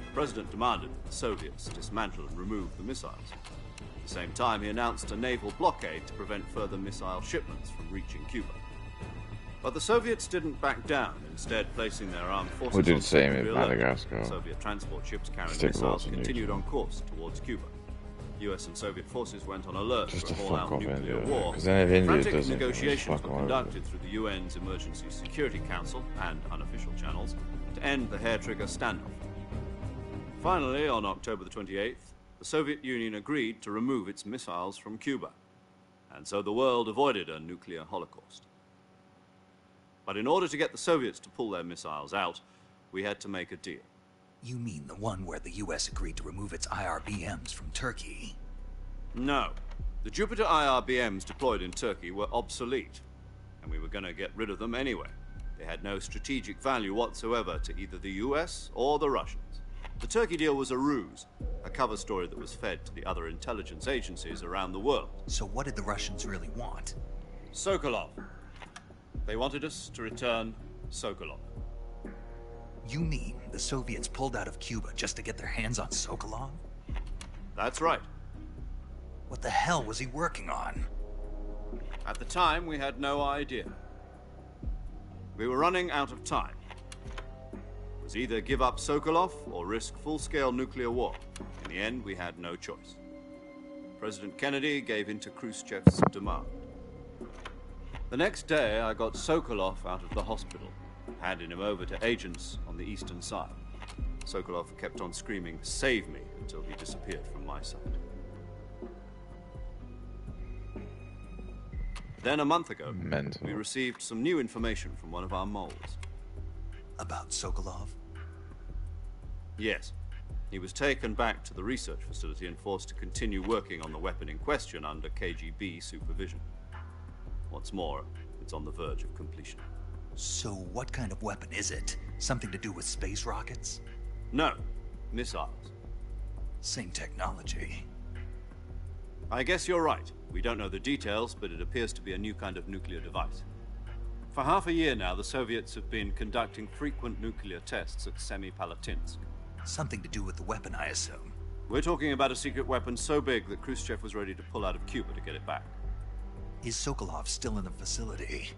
H: The President demanded that the Soviets dismantle and remove the missiles. At the same time, he announced a naval blockade to prevent further missile shipments from reaching Cuba. But the Soviets didn't back down, instead placing their armed forces
A: We did
H: on
A: the same in
H: secondary alert.
A: Madagascar.
H: Soviet transport ships carrying
A: Stick
H: missiles
A: lots of
H: continued
A: nuclear.
H: on course towards Cuba. US and Soviet forces went on alert
A: Just
H: for
A: to
H: a
A: fuck
H: all-out
A: off
H: nuclear
A: India,
H: war.
A: 'cause then if India
H: Frantic
A: does it, they'll
H: negotiations
A: fuck
H: were
A: them over.
H: conducted through the UN's Emergency Security Council and unofficial channels to end the hair-trigger standoff. Finally, on October the 28th, the Soviet Union agreed to remove its missiles from Cuba, and so the world avoided a nuclear holocaust. But in order to get the Soviets to pull their missiles out, we had to make a deal.
C: You mean the one where the US agreed to remove its IRBMs from Turkey?
H: No. The Jupiter IRBMs deployed in Turkey were obsolete, and we were going to get rid of them anyway. They had no strategic value whatsoever to either the US or the Russians. The Turkey deal was a ruse, a cover story that was fed to the other intelligence agencies around the world.
C: So what did the Russians really want?
H: Sokolov. They wanted us to return Sokolov.
C: You mean the Soviets pulled out of Cuba just to get their hands on Sokolov?
H: That's right.
C: What the hell was he working on?
H: At the time, we had no idea. We were running out of time. It was either give up Sokolov or risk full-scale nuclear war. In the end, we had no choice. President Kennedy gave in to Khrushchev's demand. The next day, I got Sokolov out of the hospital, handing him over to agents on the eastern side. Sokolov kept on screaming, "Save me," until he disappeared from my sight. Then a month ago,
A: Mental.
H: we received some new information from one of our moles.
C: About Sokolov?
H: Yes. He was taken back to the research facility and forced to continue working on the weapon in question under KGB supervision. What's more, it's on the verge of completion.
C: So what kind of weapon is it? Something to do with space rockets?
H: No, missiles.
C: Same technology.
H: I guess you're right. We don't know the details, but it appears to be a new kind of nuclear device. For half a year now, the Soviets have been conducting frequent nuclear tests at Semipalatinsk.
C: Something to do with the weapon, I assume.
H: We're talking about a secret weapon so big that Khrushchev was ready to pull out of Cuba to get it back.
C: Is Sokolov still in the facility?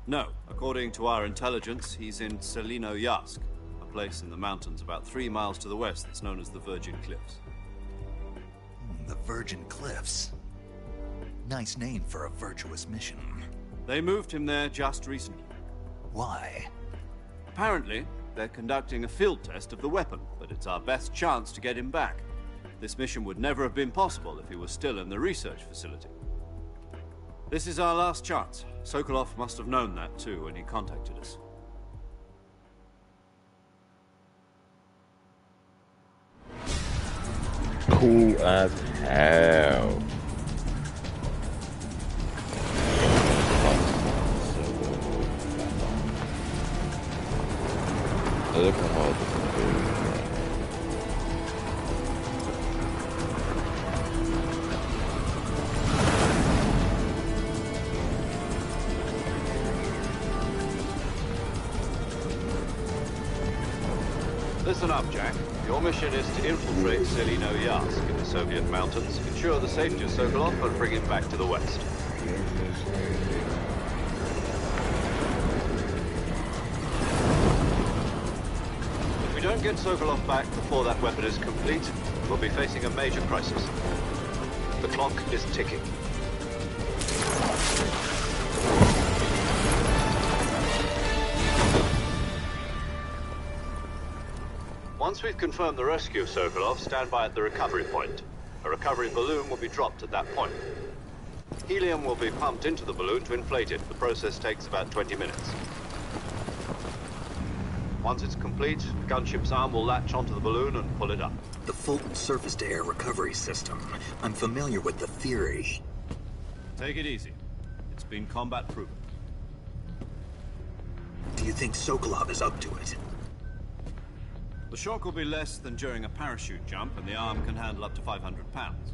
H: No. According to our intelligence, he's in Selino-Yask, a place in the mountains about 3 miles to the west that's known as the Virgin Cliffs.
C: The Virgin Cliffs. Nice name for a virtuous mission.
H: They moved him there just recently.
C: Why?
H: Apparently, they're conducting a field test of the weapon, but it's our best chance to get him back. This mission would never have been possible if he was still in the research facility. This is our last chance. Sokolov must have known that too when he contacted us.
A: Cool as hell. Look how hard this is doing.
H: Listen up, Jack. Your mission is to infiltrate Selino-Yask in the Soviet mountains, ensure the safety of Sokolov, and bring him back to the west. If we don't get Sokolov back before that weapon is complete, we'll be facing a major crisis. The clock is ticking. Once we've confirmed the rescue of Sokolov, stand by at the recovery point. A recovery balloon will be dropped at that point. Helium will be pumped into the balloon to inflate it. The process takes about 20 minutes. Once it's complete, the gunship's arm will latch onto the balloon and pull it up.
C: The Fulton surface-to-air recovery system. I'm familiar with the theory.
H: Take it easy. It's been combat proven.
C: Do you think Sokolov is up to it?
H: The shock will be less than during a parachute jump, and the arm can handle up to 500 pounds.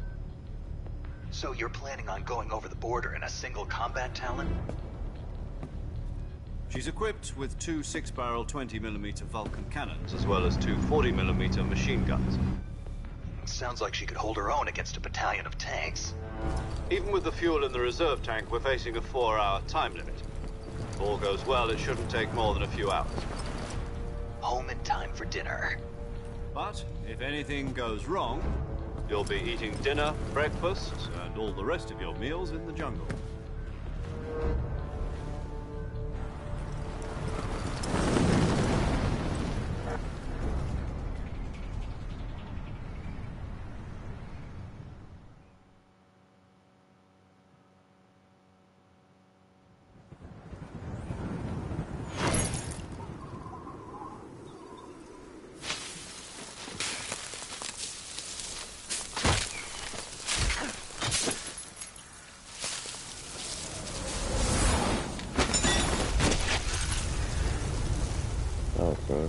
C: So you're planning on going over the border in a single combat Talon?
H: She's equipped with 2 6-barrel 20mm Vulcan cannons, as well as 2 40mm machine guns.
C: Sounds like she could hold her own against a battalion of tanks.
H: Even with the fuel in the reserve tank, we're facing a 4-hour time limit. If all goes well, it shouldn't take more than a few hours.
C: Home in time for dinner.
H: But if anything goes wrong, you'll be eating dinner, breakfast, and all the rest of your meals in the jungle.
A: Okay.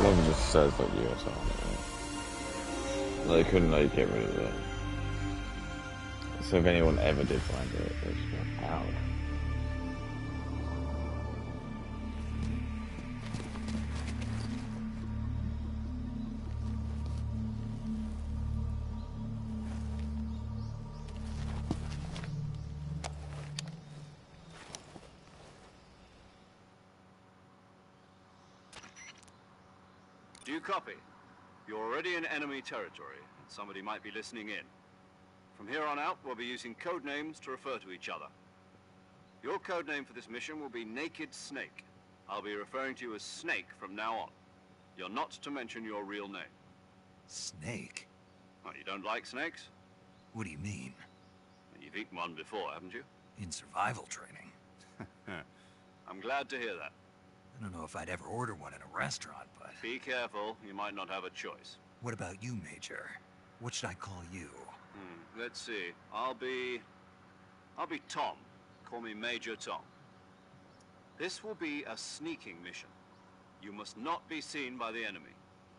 A: It just says like US Army. They couldn't like get rid of it. So if anyone ever did find it, they just go, ow.
H: Do you copy? You're already in enemy territory, and somebody might be listening in. From here on out, we'll be using code names to refer to each other. Your code name for this mission will be Naked Snake. I'll be referring to you as Snake from now on. You're not to mention your real name.
C: Snake?
H: Oh, you don't like snakes?
C: What do you mean?
H: You've eaten one before, haven't you?
C: In survival training?
H: I'm glad to hear that.
C: I don't know if I'd ever order one in a restaurant, but...
H: Be careful, you might not have a choice.
C: What about you, Major? What should I call you?
H: Let's see. I'll be... I'll be Tom. Call me Major Tom. This will be a sneaking mission. You must not be seen by the enemy.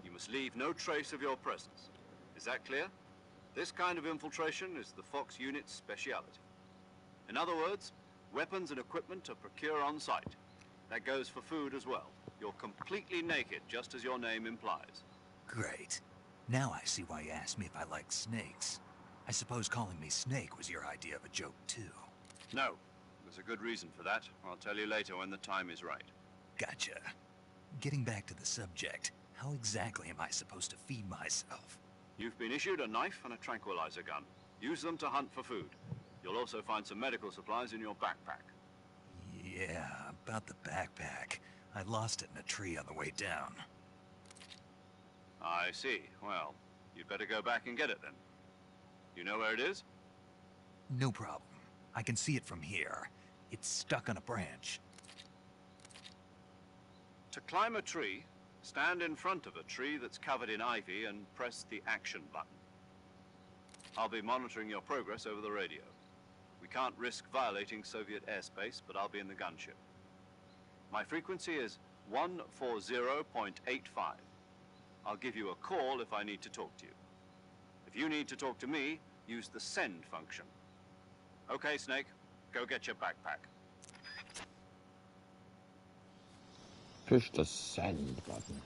H: You must leave no trace of your presence. Is that clear? This kind of infiltration is the Fox unit's speciality. In other words, weapons and equipment are procured on site. That goes for food as well. You're completely naked, just as your name implies.
C: Great. Now I see why you asked me if I like snakes. I suppose calling me Snake was your idea of a joke, too.
H: No, there's a good reason for that. I'll tell you later when the time is right.
C: Gotcha. Getting back to the subject, how exactly am I supposed to feed myself?
H: You've been issued a knife and a tranquilizer gun. Use them to hunt for food. You'll also find some medical supplies in your backpack.
C: Yeah, about the backpack. I lost it in a tree on the way down.
H: I see. Well, you'd better go back and get it then. You know where it is?
C: No problem. I can see it from here. It's stuck on a branch.
H: To climb a tree, stand in front of a tree that's covered in ivy and press the action button. I'll be monitoring your progress over the radio. We can't risk violating Soviet airspace, but I'll be in the gunship. My frequency is 140.85. I'll give you a call if I need to talk to you. If you need to talk to me, use the send function. Okay, Snake, go get your backpack.
A: Push the send button.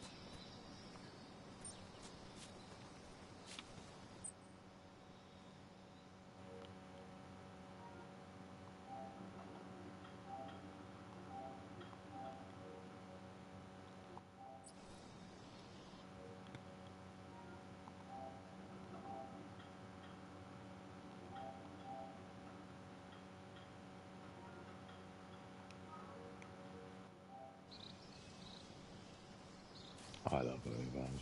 A: I love boy band.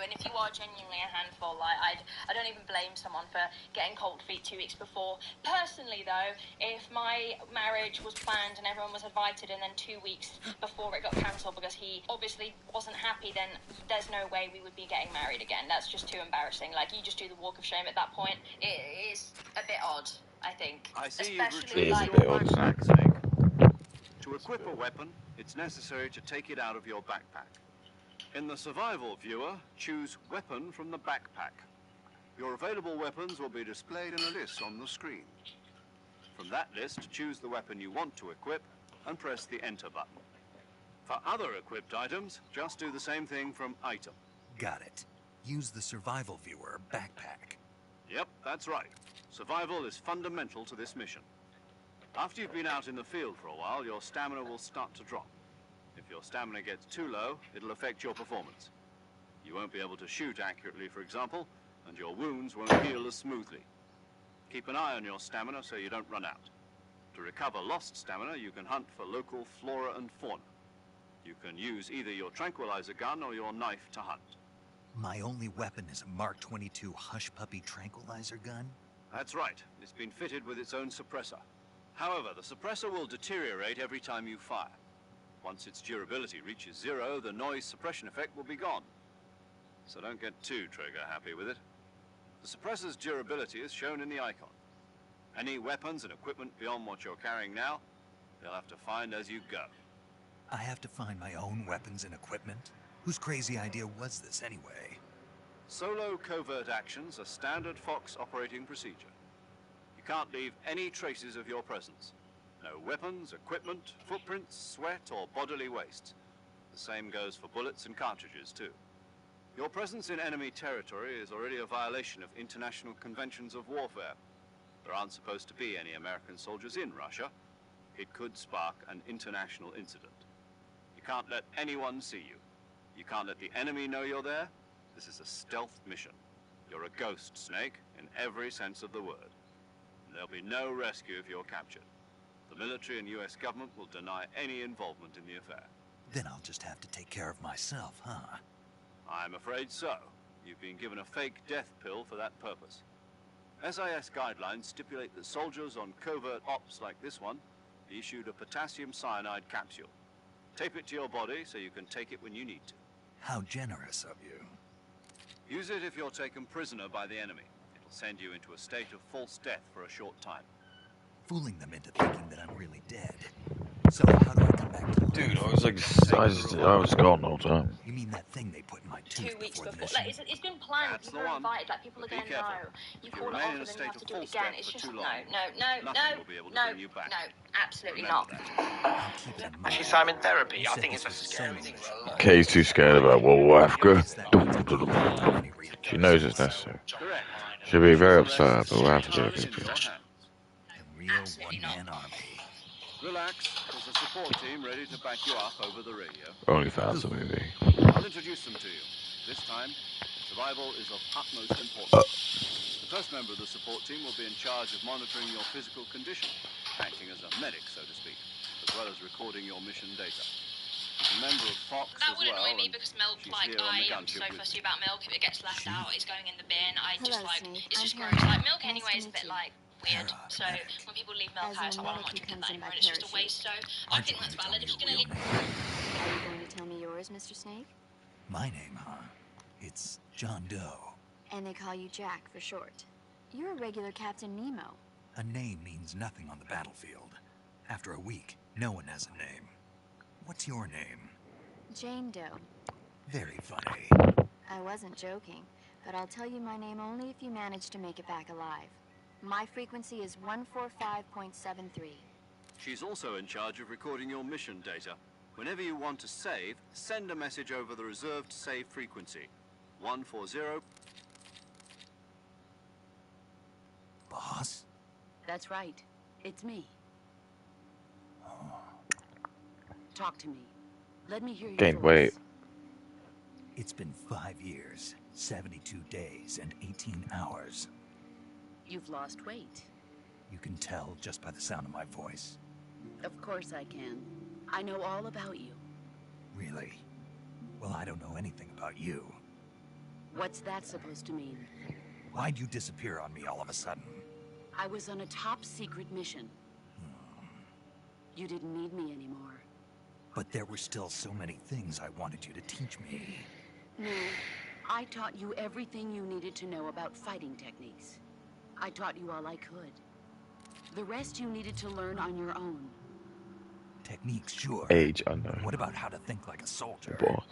E: And if you are genuinely a handful, I don't even blame someone for getting cold feet 2 weeks before. Personally, though, if my marriage was planned and everyone was invited, and then 2 weeks before it got cancelled because he obviously wasn't happy, then there's no way we would be getting married again. That's just too embarrassing. Like, you just do the walk of shame at that point. It is a bit odd, I think.
H: I see you've
E: Especially
H: retrieved
A: It is a
H: your
A: bit odd,
H: backpack, Snake. To equip a weapon, it's necessary to take it out of your backpack. In the survival viewer, choose Weapon from the backpack. Your available weapons will be displayed in a list on the screen. From that list, choose the weapon you want to equip and press the Enter button. For other equipped items, just do the same thing from Item.
C: Got it. Use the survival viewer backpack.
H: Yep, that's right. Survival is fundamental to this mission. After you've been out in the field for a while, your stamina will start to drop. If your stamina gets too low, it'll affect your performance. You won't be able to shoot accurately, for example, and your wounds won't heal as smoothly. Keep an eye on your stamina so you don't run out. To recover lost stamina, you can hunt for local flora and fauna. You can use either your tranquilizer gun or your knife to hunt.
C: My only weapon is a Mark 22 Hush Puppy tranquilizer gun?
H: That's right. It's been fitted with its own suppressor. However, the suppressor will deteriorate every time you fire. Once its durability reaches 0, the noise suppression effect will be gone. So don't get too trigger-happy with it. The suppressor's durability is shown in the icon. Any weapons and equipment beyond what you're carrying now, you'll have to find as you go.
C: I have to find my own weapons and equipment? Whose crazy idea was this anyway?
H: Solo covert actions are standard Fox operating procedure. You can't leave any traces of your presence. No weapons, equipment, footprints, sweat, or bodily waste. The same goes for bullets and cartridges, too. Your presence in enemy territory is already a violation of international conventions of warfare. There aren't supposed to be any American soldiers in Russia. It could spark an international incident. You can't let anyone see you. You can't let the enemy know you're there. This is a stealth mission. You're a ghost, Snake, in every sense of the word. And there'll be no rescue if you're captured. The military and US government will deny any involvement in the affair.
C: Then I'll just have to take care of myself, huh?
H: I'm afraid so. You've been given a fake death pill for that purpose. SIS guidelines stipulate that soldiers on covert ops like this one be issued a potassium cyanide capsule. Tape it to your body so you can take it when you need to.
C: How generous of you.
H: Use it if you're taken prisoner by the enemy. It'll send you into a state of false death for a short time.
C: Fooling them into thinking that I'm really dead. So how do I come back to life?
A: Dude, I was like, I was gone the whole time.
C: You mean that thing they put in my tooth
E: 2 weeks
C: before the
E: before.
C: mission?
E: Like, it's been planned.
H: That's
E: People
H: the
E: are
H: one.
E: invited. Like, people are
H: But be
E: going to
H: careful.
E: know. You
H: If you
E: call it
H: remain
E: off
H: in a
E: and then you
H: state
E: have to
H: of
E: do it
H: false
E: again.
H: death
E: It's
H: for
E: just
H: too
E: no,
H: long,
E: no,
H: nothing will be able to bring you back.
E: absolutely
H: Remember
E: not.
H: that.
C: Keep it in mind.
I: Actually, Simon, therapy,
C: You
I: I
C: said
I: think
C: this
I: it's a
C: was a
I: scary
C: solo
I: thing
C: mission.
I: for a lot.
A: Kay's too scared about World War Africa. She knows it's necessary.
H: Correct.
A: She'll be very
H: The rest
A: upset, but
H: is
A: we'll have to do
H: entirely
A: it.
H: in your hands.
C: A real
E: Absolutely
C: one-man army.
H: Relax. There's a support team ready to back you up over the radio.
A: OnlyFans movie.
H: I'll introduce them to you. This time, survival is of utmost importance. The first member of the support team will be in charge of monitoring your physical condition, acting as a medic, so to speak, as well as recording your mission data. He's a member of Fox
E: That
H: as
E: would
H: well,
E: annoy me
H: and
E: because milk,
H: she's
E: like,
H: here on the
E: I am
H: gunship
E: so
H: with
E: fussy
H: you.
E: about milk. If it gets left out, it's going in the bin. I just,
B: Hello,
E: like,
B: Snake.
E: it's
B: I'm
E: just
B: Para.
E: gross. Like, milk
B: Nice
E: anyway
B: to
E: is a
B: meet
E: bit,
B: you.
E: like, weird.
C: Para,
E: So
C: medic.
E: when people leave milk
B: As
E: out,
B: a
E: it's like, well, I'm not
B: medic who
E: drinking
B: comes
E: that
B: in
E: anymore,
B: by
E: and it's just a
B: parachute.
E: waste. So I
C: Aren't
E: think
C: you
E: that's
C: going to
E: valid. If
C: tell
E: you're
C: me
E: going
C: your
E: to
C: real
E: leave...
C: name?
B: Are you going to tell me yours, Mr. Snake?
C: My name, huh? It's John Doe.
B: And they call you Jack for short. You're a regular Captain Nemo.
C: A name means nothing on the battlefield. After a week, no one has a name. What's your name?
B: Jane Doe.
C: Very funny.
B: I wasn't joking, but I'll tell you my name only if you manage to make it back alive. My frequency is 145.73.
H: She's also in charge of recording your mission data. Whenever you want to save, send a message over the reserved save frequency. 140.
C: Boss?
J: That's right. It's me. Talk to me. Let me hear your
A: Gained
J: voice.
A: weight.
C: It's been 5 years, 72 days, and 18 hours.
J: You've lost weight.
C: You can tell just by the sound of my voice.
J: Of course I can. I know all about you.
C: Really? Well, I don't know anything about you.
J: What's that supposed to mean?
C: Why'd you disappear on me all of a sudden?
J: I was on a top secret mission. You didn't need me anymore.
C: But there were still so many things I wanted you to teach me.
J: No, I taught you everything you needed to know about fighting techniques. I taught you all I could. The rest you needed to learn on your own.
C: Techniques, sure.
A: Age unknown.
C: What about how to think like a soldier?
A: Boss.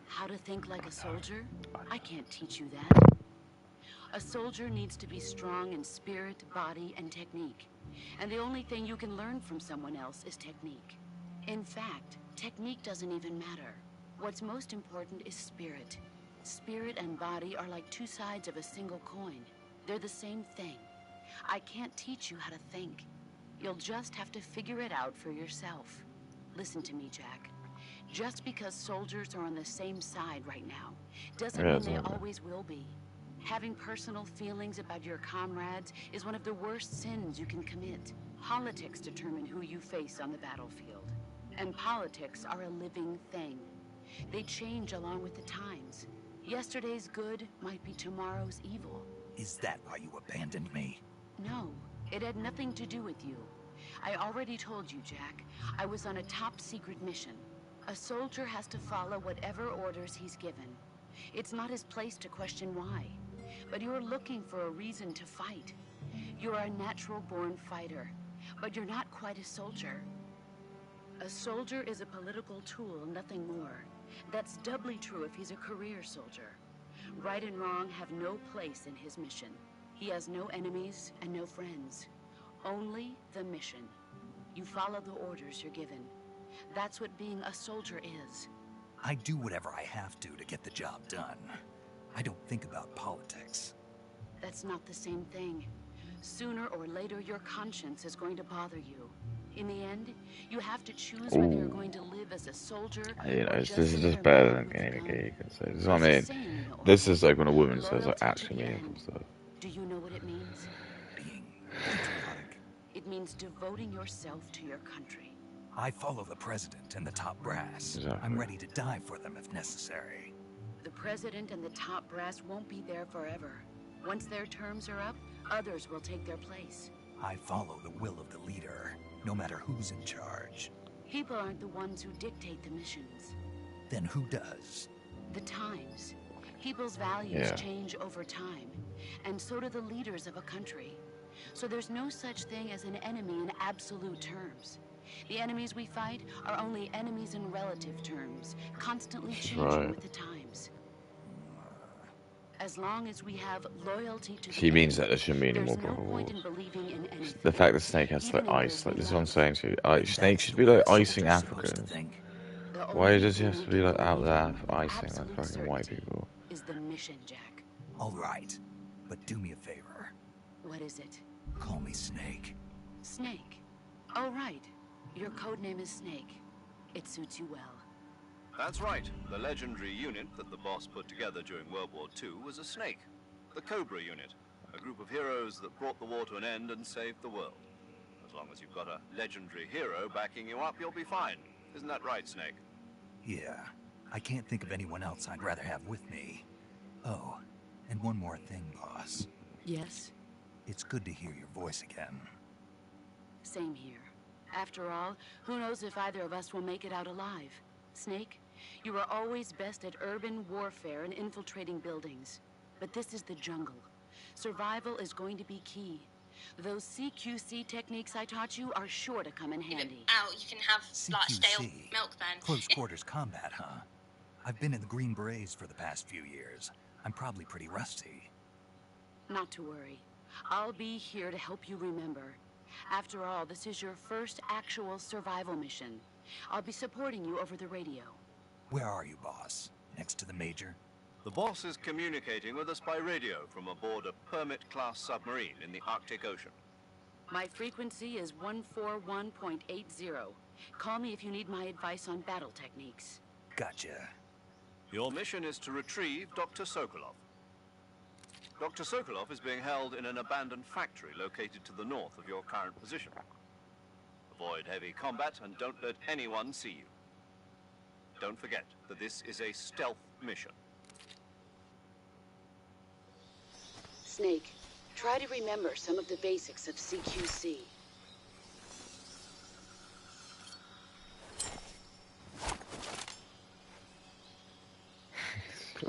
J: How to think like a soldier? I can't teach you that. A soldier needs to be strong in spirit, body, and technique. And the only thing you can learn from someone else is technique. In fact, technique doesn't even matter. What's most important is spirit. Spirit and body are like two sides of a single coin. They're the same thing. I can't teach you how to think. You'll just have to figure it out for yourself. Listen to me, Jack. Just because soldiers are on the same side right now doesn't mean they always will be. Having personal feelings about your comrades is one of the worst sins you can commit. Politics determine who you face on the battlefield. And politics are a living thing. They change along with the times. Yesterday's good might be tomorrow's evil.
C: Is that why you abandoned me?
J: No, it had nothing to do with you. I already told you, Jack. I was on a top secret mission. A soldier has to follow whatever orders he's given. It's not his place to question why. But you're looking for a reason to fight. You're a natural-born fighter, but you're not quite a soldier. A soldier is a political tool, nothing more. That's doubly true if he's a career soldier. Right and wrong have no place in his mission. He has no enemies and no friends. Only the mission. You follow the orders you're given. That's what being a soldier is.
C: I do whatever I have to get the job done. I don't think about politics.
J: That's not the same thing. Sooner or later, your conscience is going to bother you. In the end, you have to choose whether you're going to live as a soldier.
A: You know,
J: or
A: this
J: just
A: is
J: sit
A: just
J: there
A: better
J: mouthing
A: than
J: with a
A: anything
J: gun.
A: you can say. This is what I
J: There's a
A: mean.
J: saying in the
A: This
J: old
A: is like when a woman
J: world,
A: says like
J: loyalty to
A: actually
J: the
A: meaningful
J: end.
A: stuff.
J: Do you know what it means?
C: Being patriotic.
J: It means devoting yourself to your country.
C: I follow the president and the top brass.
A: Exactly.
C: I'm ready to die for them if necessary.
J: The president and the top brass won't be there forever. Once their terms are up, others will take their place.
C: I follow the will of the leader, no matter who's in charge.
J: People aren't the ones who dictate the missions.
C: Then who does?
J: The times. People's values
A: Yeah.
J: change over time, and so do the leaders of a country. So there's no such thing as an enemy in absolute terms. The enemies we fight are only enemies in relative terms, constantly changing
A: Right.
J: with the times. As long as we have loyalty to
A: She
J: the
A: means
J: enemy,
A: that there shouldn't be any
J: there's
A: more
J: no
A: proper
J: point
A: wars.
J: in believing in anything.
A: The fact that Snake has
J: Even
A: like
J: in
A: ice,
J: those
A: like
J: we
A: this is what I'm
J: love.
A: saying to you.
C: Maybe
A: Snake
C: that's
A: should
C: the
A: be
C: way
A: like
C: a
A: icing
C: soldier's supposed to
A: Africans.
C: think.
J: The
A: Why
J: only
A: does he
J: thing
A: have to
J: we
A: be
J: can
A: like out
J: believe
A: there
J: in
A: for
J: with
A: icing like
J: absolute
A: fucking white
J: certainty
A: people?
J: is the mission, Jack.
C: All right, but do me a favor.
J: What is it?
C: Call me Snake.
J: Snake. Oh, right. Your code name is Snake. It suits you well.
H: That's right. The legendary unit that the boss put together during World War II was a snake. The Cobra unit. A group of heroes that brought the war to an end and saved the world. As long as you've got a legendary hero backing you up, you'll be fine. Isn't that right, Snake?
C: Yeah, I can't think of anyone else I'd rather have with me. Oh, and one more thing, boss.
J: Yes?
C: It's good to hear your voice again.
J: Same here. After all, who knows if either of us will make it out alive? Snake, you are always best at urban warfare and infiltrating buildings. But this is the jungle. Survival is going to be key. Those CQC techniques I taught you are sure to come in handy.
E: Out, you can have like stale
C: CQC.
E: milk then.
C: Close quarters combat, huh? I've been in the Green Berets for the past few years. I'm probably pretty rusty.
J: Not to worry. I'll be here to help you remember. After all, this is your first actual survival mission. I'll be supporting you over the radio.
C: Where are you, boss? Next to the Major?
H: The boss is communicating with us by radio from aboard a Permit-class submarine in the Arctic Ocean.
J: My frequency is 141.80. Call me if you need my advice on battle techniques.
C: Gotcha.
H: Your mission is to retrieve Dr. Sokolov. Dr. Sokolov is being held in an abandoned factory located to the north of your current position. Avoid heavy combat and don't let anyone see you. Don't forget that this is a stealth mission.
J: Snake, try to remember some of the basics of CQC.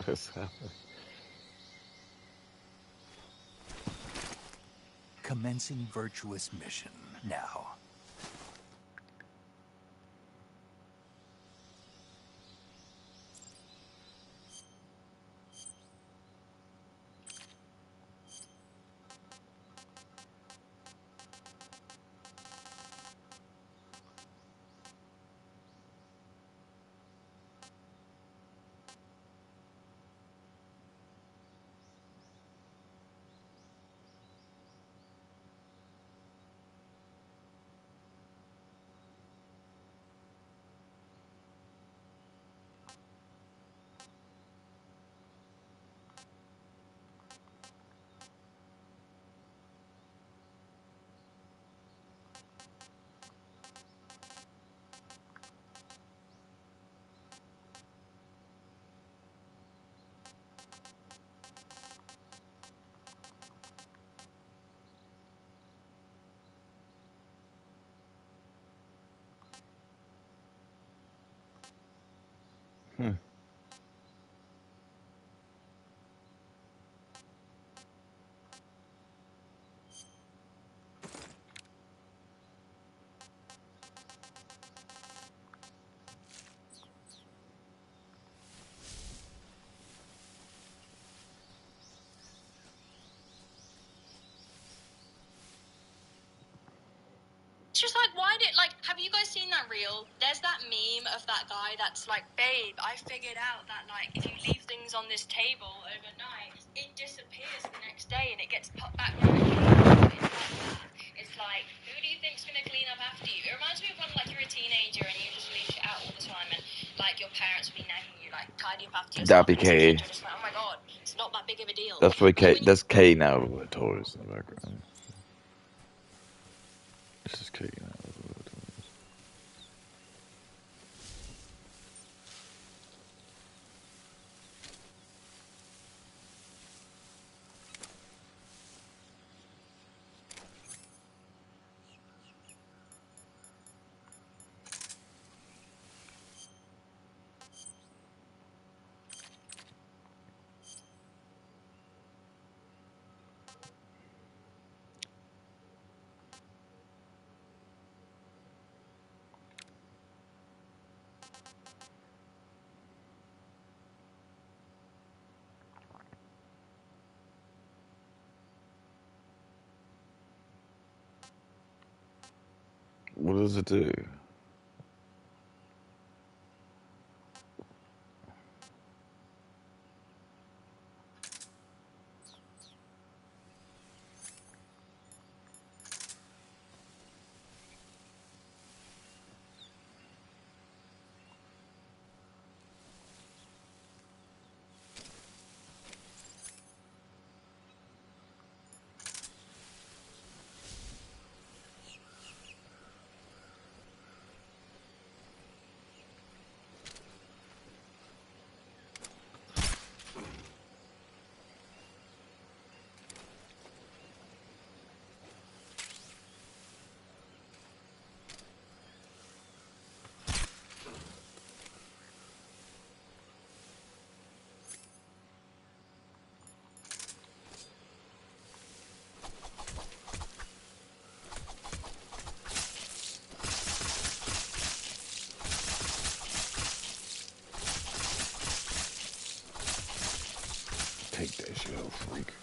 A: What's happening?
C: Commencing virtuous mission now.
E: It's just like, why did, like, have you guys seen that reel? There's that meme of that guy that's like, babe, I figured out that, like, if you leave things on this table overnight, it disappears the next day and it gets put back where it came from. It's like, who do you think's gonna clean up after you? It reminds me of when, like, you're a teenager and you just leave shit out all the time and, like, your parents will be nagging you, like, tidy up after yourself.
A: That'd be
E: And as a
A: Katie.
E: kid, you're just like, oh my god, it's not that big of a deal.
A: That's why
E: But
A: K.
E: when you-
A: That's K now with Taurus in the background. This is K now. What does it do? Take that shit, little freak.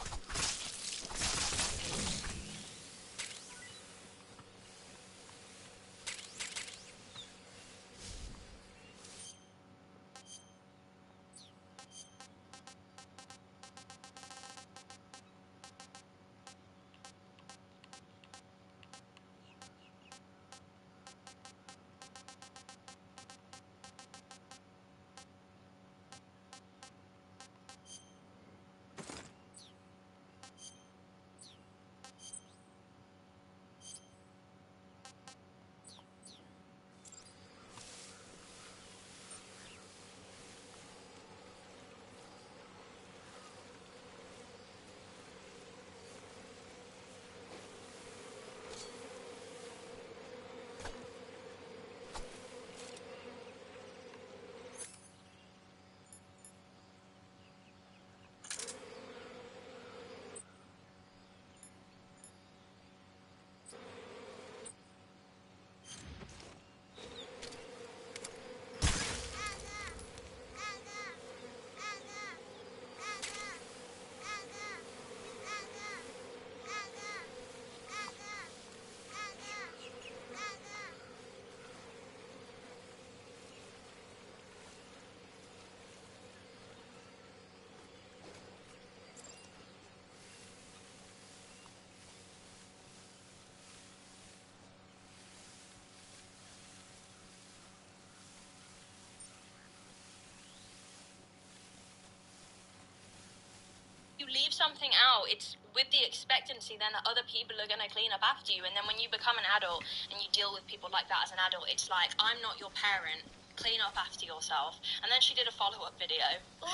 E: You leave something out, it's with the expectancy then that other people are going to clean up after you. And then when you become an adult and you deal with people like that as an adult, it's like, I'm not your parent. Clean up after yourself. And then she did a follow-up video.
G: Wait!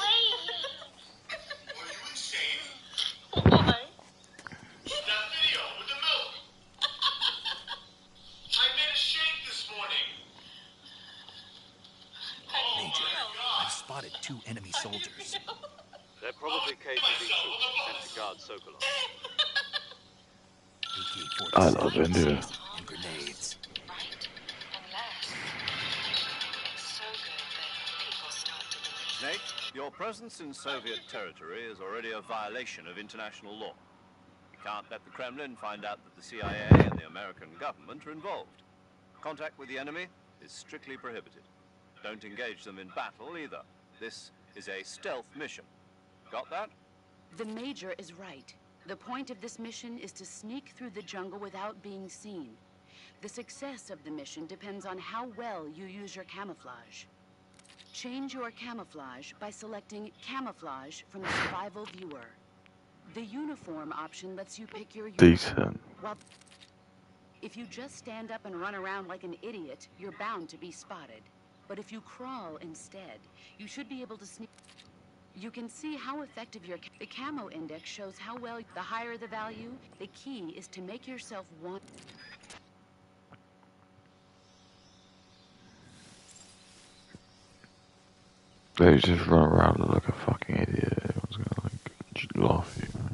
G: Are you insane?
E: Why?
G: That video with the milk! I made a shake this morning!
C: Major,
G: God.
C: I've spotted 2 enemy soldiers.
H: They're probably KGB troops sent to guard Sokolov.
A: I
C: AK-47
A: love India.
C: and grenades.
E: Right? Unless it's so good that people start to believe.
H: Nate, your presence in Soviet territory is already a violation of international law. You can't let the Kremlin find out that the CIA and the American government are involved. Contact with the enemy is strictly prohibited. Don't engage them in battle either. This is a stealth mission. Got that?
J: The Major is right. The point of this mission is to sneak through the jungle without being seen. The success of the mission depends on how well you use your camouflage. Change your camouflage by selecting Camouflage from the Survival Viewer. The uniform option lets you pick your
A: Decent.
J: While if you just stand up and run around like an idiot, you're bound to be spotted. But if you crawl instead, you should be able to sneak. You can see how effective the camo index shows how well. The higher the value, the key is to make yourself want.
A: They just run around and look a fucking idiot. Everyone's gonna like laugh at you. Right?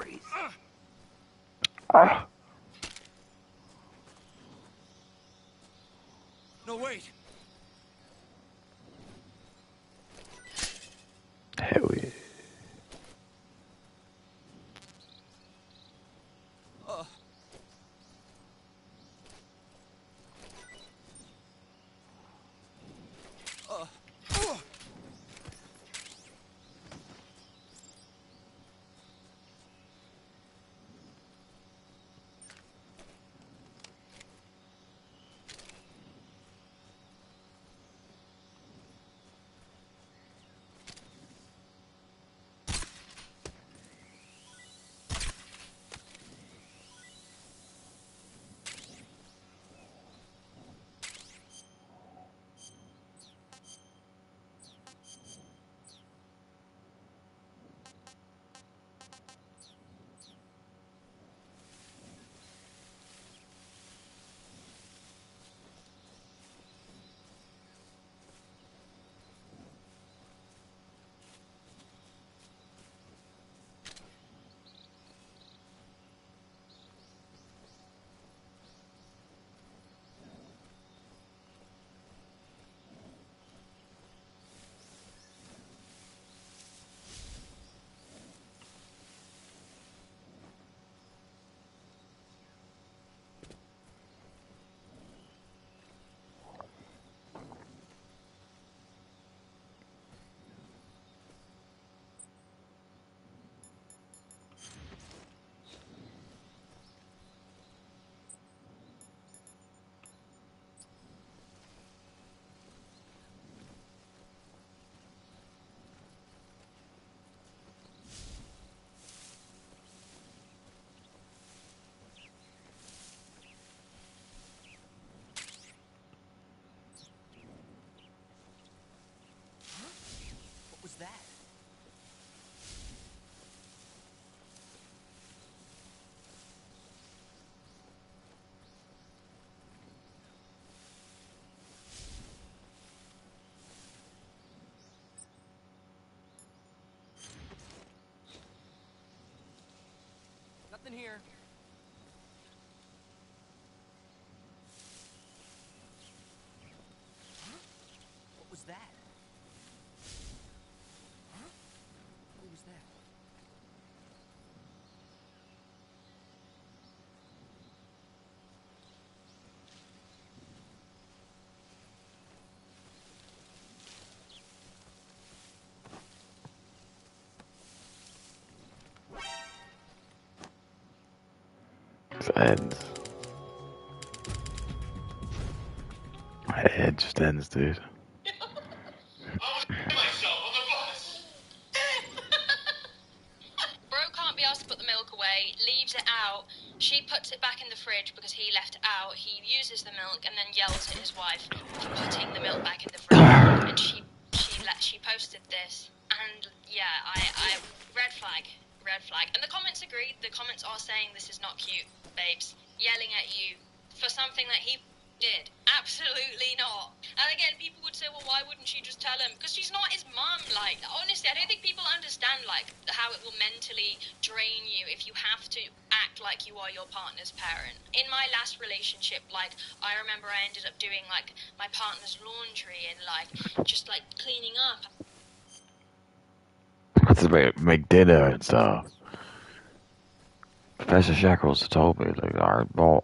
C: stories.
F: No, wait.
A: Hell yeah.
F: What was that? Nothing here. What was that? What was that?
A: It ends. It just ends, dude.
E: Bro can't be asked to put the milk away, leaves it out. She puts it back in the fridge because he left it out. He uses the milk and then yells at his wife for putting the milk back in the fridge. And she posted this. And yeah, I red flag. And the comments agree. The comments are saying this is not cute, babes. Yelling at you for something that he did. Absolutely not. And again, people would say, well, why wouldn't she just tell him? Because she's not his mum. Like, honestly, I don't think people understand, like, how it will mentally drain you if you have to act like you are your partner's parent. In my last relationship, like, I remember I ended up doing, like, my partner's laundry and, like, just, like, cleaning up.
A: That's about make dinner and stuff. Professor Shackles told me, like,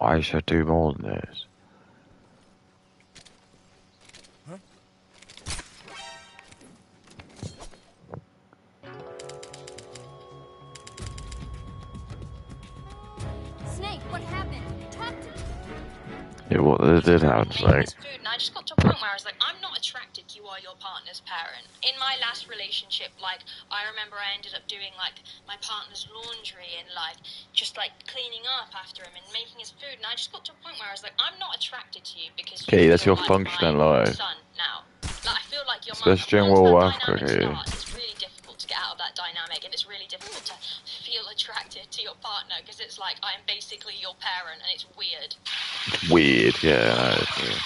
A: I should do more than this.
B: Snake, what happened? Talk to me.
A: Yeah, what did happen, like.
E: Food, and I just got to a point where I was like, I'm not attracted. You are your partner's parent. In my last relationship, like, I remember I ended up doing, like, my partner's laundry and, like, just, like, cleaning up after him and making his food. And I just got to a point where I was like, I'm not attracted to you because
A: Okay, that's your
E: like
A: functioning
E: my
A: life.
E: son now. Like, I feel like your mum.
A: Especially during
E: Once
A: World
E: that
A: War Africa,
E: dynamic
A: yeah.
E: starts, it's really difficult to get out of that dynamic, and it's really difficult to feel attracted to your partner because it's like I'm basically your parent, and it's weird.
A: Weird, yeah, no, it's weird.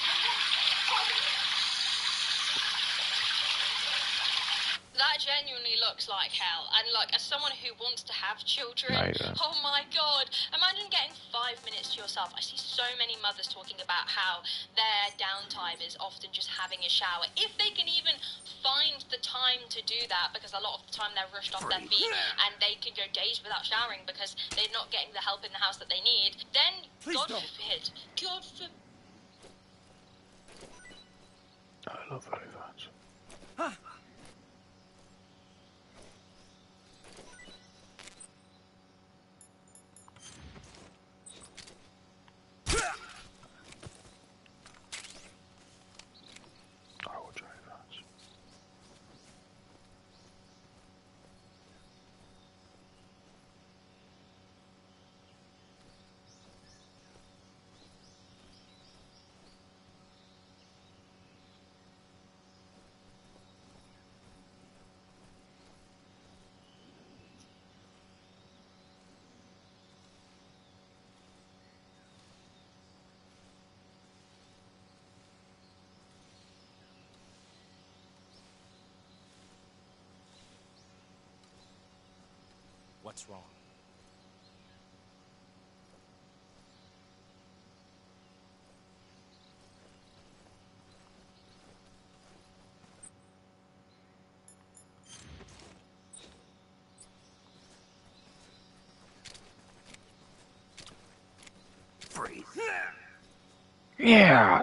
E: That genuinely looks like hell. And like, as someone who wants to have children,
A: No, you don't.
E: oh my god, imagine getting 5 minutes to yourself. I see so many mothers talking about how their downtime is often just having a shower. If they can even find the time to do that, because a lot of the time they're rushed off their feet and they can go days without showering because they're not getting the help in the house that they need, then God forbid.
A: I love OnlyFans. I watch OnlyFans.
I: What's wrong?
C: Freeze.
A: Yeah.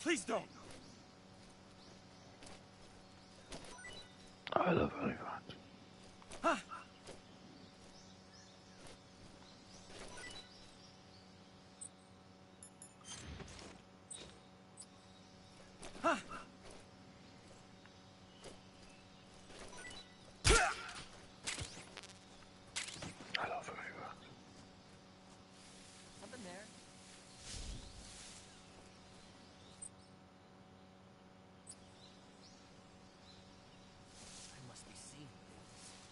I: Please don't.
A: I love OnlyFans. I love OnlyFans.
I: Something there? I must be seeing things.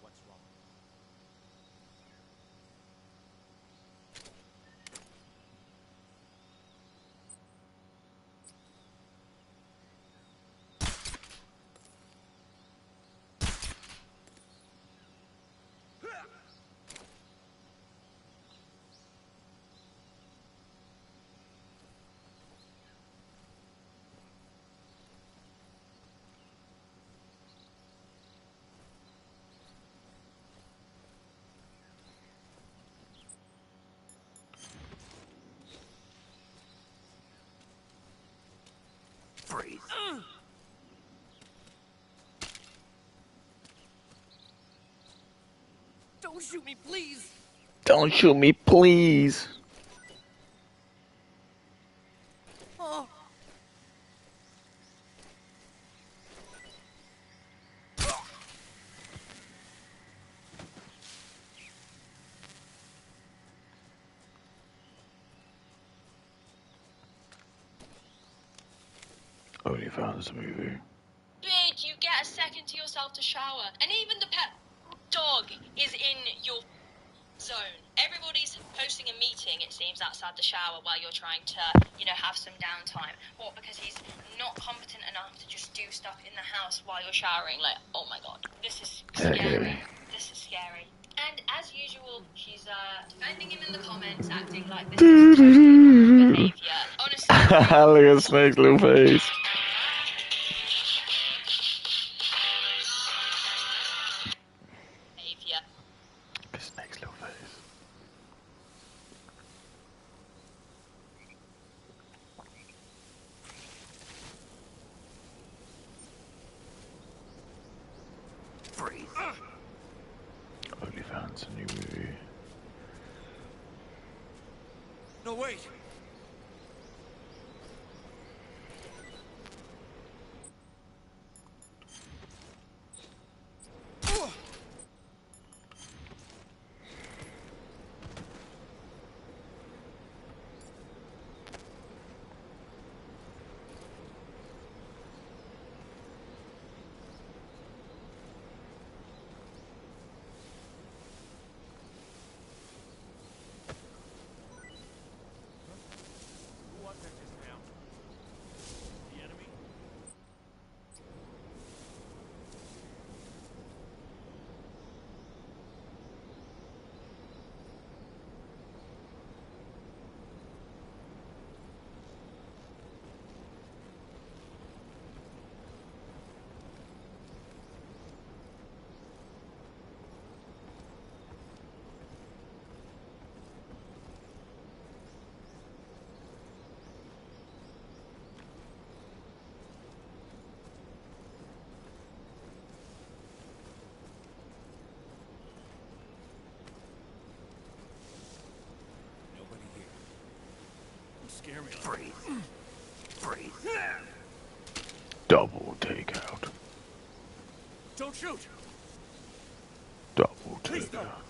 I: What's wrong?
C: Freeze.
I: Don't shoot me, please!
A: Don't shoot me, please.
I: Oh.
A: OnlyFans movie.
E: Bid you get a second to yourself to shower, and even the pet dog is in your zone. Everybody's hosting a meeting, it seems, outside the shower while you're trying to, have some downtime. What, because he's not competent enough to just do stuff in the house while you're showering? Like, oh my god, this is scary. This is scary. And as usual, she's defending him in the comments, acting like this is totally normal behavior. Honestly,
A: Look at Snake's little face.
E: behavior.
A: Snake's little face.
C: Freeze.
A: OnlyFans, a new movie.
I: No, wait. Who was that just now? The enemy? Nobody here. Don't scare me. Freeze. Freeze.
A: Double takeout.
I: Don't shoot.
A: Double
I: Please don't.
A: takeout.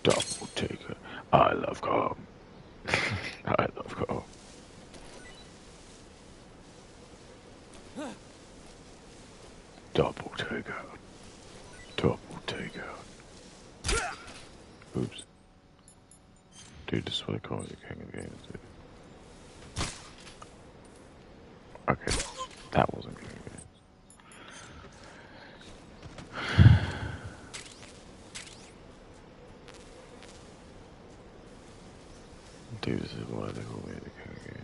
A: Double takeout. I love co-op. I love co-op. Double takeout. Double takeout. Oops. Dude, this is what I call it, king of games, dude. Okay, that wasn't king of games. Dude, this is why they call me the king of games.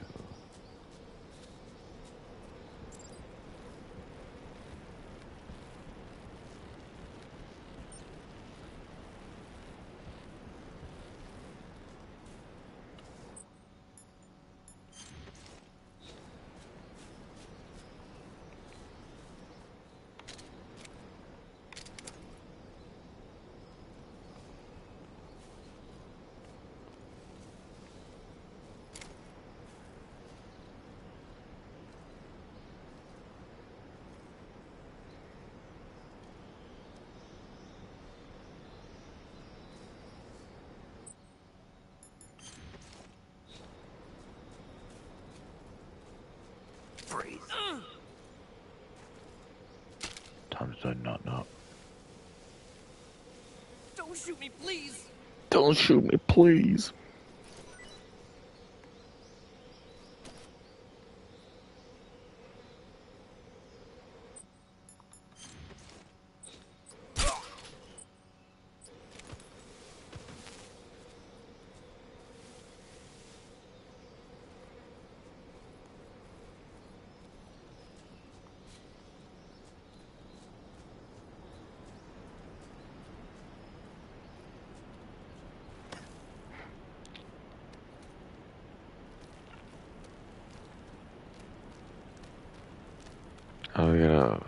C: Freeze.
A: Times do not know.
I: Don't shoot me, please.
A: Don't shoot me, please. Oh, yeah.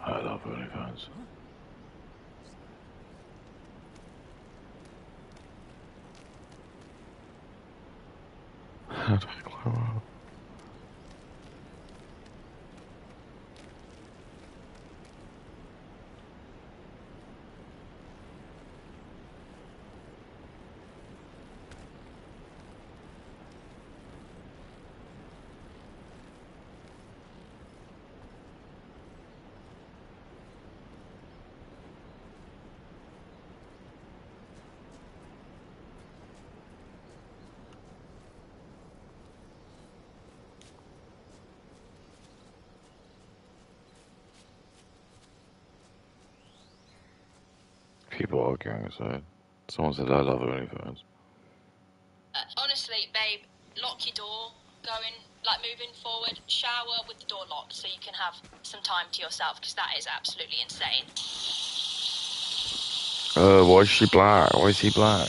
A: I love OnlyFans. How do I glow up? People arguing aside. Someone said I love OnlyFans.
E: Honestly, babe, lock your door. Going, like, moving forward, shower with the door locked so you can have some time to yourself, because that is absolutely insane.
A: Why is she black? Why is he black?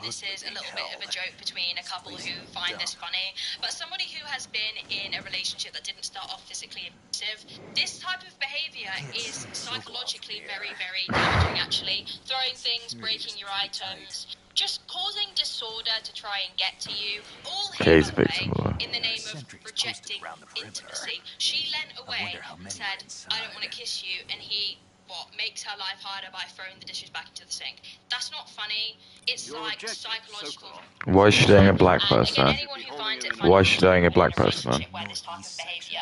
E: this is a little bit of a joke between a couple who find this funny, but somebody who has been in a relationship that didn't start off physically abusive, this type of behavior is psychologically very, very damaging, actually. Throwing things, breaking your items, just causing disorder to try and get to you, all here, by the way, in the name of rejecting intimacy. She leant away and said, I don't want to kiss you, and he, makes her life harder by throwing the dishes back into the sink. That's not funny. It's like psychological.
A: Why is she dating a black person?
E: Again, anyone who finds it
A: Why is she dating a black
E: in a
A: person?
E: relationship where this type of behavior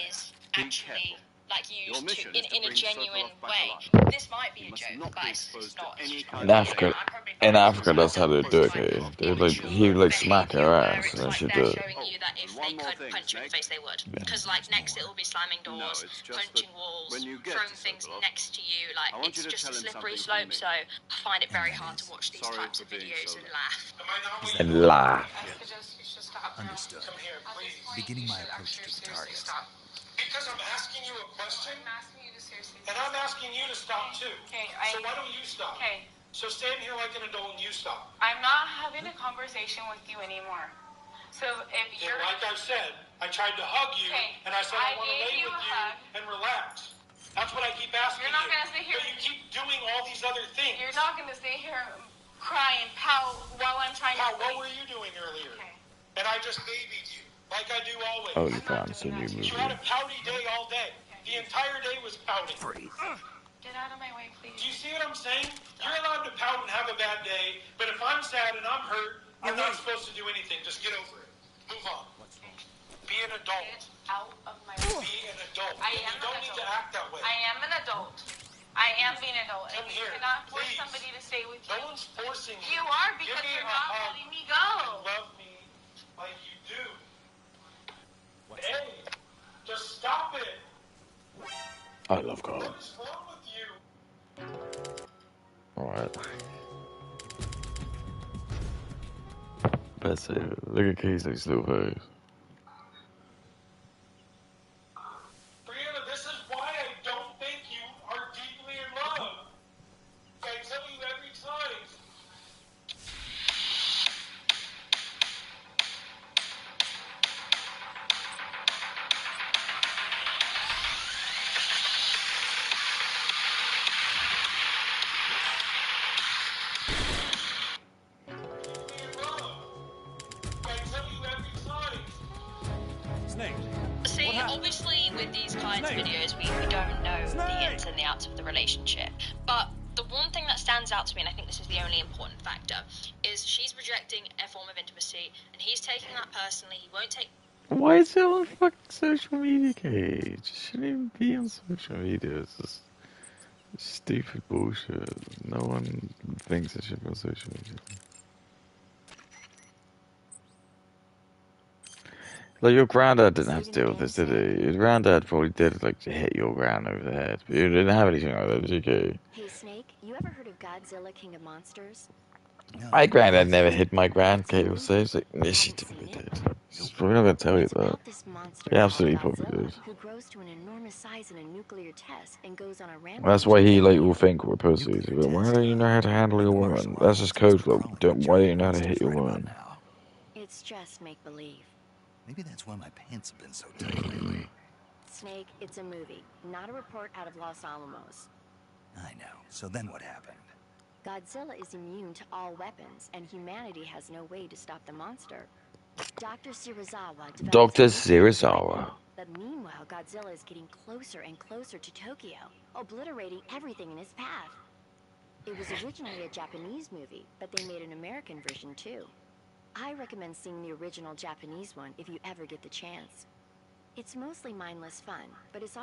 E: is actually like used to, in a genuine way. This might be a joke, but it's not.
A: In Africa, that's how they do it. Okay? He would like smack her ass, and then she'd do it.
E: Showing you that if they could punch you in the face, they would. Because like next, it will be slamming doors, punching walls, throwing things next to you. Like it's just a slippery slope. So I find it very hard to watch these types of videos and laugh.
A: And laugh.
C: Understood. Beginning my approach to the target.
K: Because I'm asking you a question, and I'm asking you to stop too. So why don't you stop?
L: Okay.
K: So stand here like an adult and you stop.
L: I'm not having a conversation with you anymore. So if you're...
K: Like I said, I tried to hug you, and I said I want to lay with you and relax. That's what I keep asking
L: You're not going to sit here...
K: But you keep doing all these other things.
L: You're not going to sit here crying, pout, while I'm trying to...
K: What were you doing earlier? Okay. And I just babied you. Like I do always.
A: Oh, you found a new movie.
K: You had a pouty day all day. The entire day was pouting.
L: Get out of my way, please.
K: Do you see what I'm saying? You're allowed to pout and have a bad day, but if I'm sad and I'm hurt, I'm not supposed to do anything. Just get over it. Move on. Be an adult.
L: Get out of my way.
K: Be an adult.
L: I am
K: you don't need to act that way.
L: I am an adult. I am being an adult.
K: Come
L: and
K: here,
L: you cannot force
K: please.
L: somebody to stay with you.
K: No one's forcing you.
L: You are because you're not letting me go.
K: You love me like you do. Hey, just stop it.
A: I love God.
K: What is wrong with you?
A: Alright. That's it. Look at Casey's little face.
K: Brianna, this is why I don't think you are deeply in love. I tell you every time.
E: See, obviously with these kinds of videos, we don't know the ins and the outs of the relationship. But the one thing that stands out to me, and I think this is the only important factor, is she's rejecting a form of intimacy, and he's taking that personally. He won't take...
A: Why is it on fucking social media, Cage? It shouldn't even be on social media. It's just stupid bullshit. No one thinks it should be on social media. Like, your granddad didn't have to deal with this, did he? Your granddad probably did, like, hit your gran over the head. But you didn't have anything like that, did you, Kay?
B: Hey, Snake, you ever heard of Godzilla, King of Monsters?
A: My granddad never hit my gran, Kay will say. It's like, yes, she totally did. She's probably not going to tell you that. Yeah, absolutely, probably did.
B: Who grows to an enormous size in a nuclear test and goes on a rampage.
A: That's why he, like, will think we're pussies. He's like, why don't you know how to handle your woman? That's just code for, like, why don't you know how to hit your woman?
B: It's just make-believe.
C: Maybe that's why my pants have been so tight lately.
B: Snake, it's a movie, not a report out of Los Alamos.
C: I know. So then what happened?
B: Godzilla is immune to all weapons, and humanity has no way to stop the monster. Dr. Serizawa...
A: Dr. Serizawa.
B: But meanwhile, Godzilla is getting closer and closer to Tokyo, obliterating everything in his path. It was originally a Japanese movie, but they made an American version too. I recommend seeing the original Japanese one if you ever get the chance. It's mostly mindless fun, but it's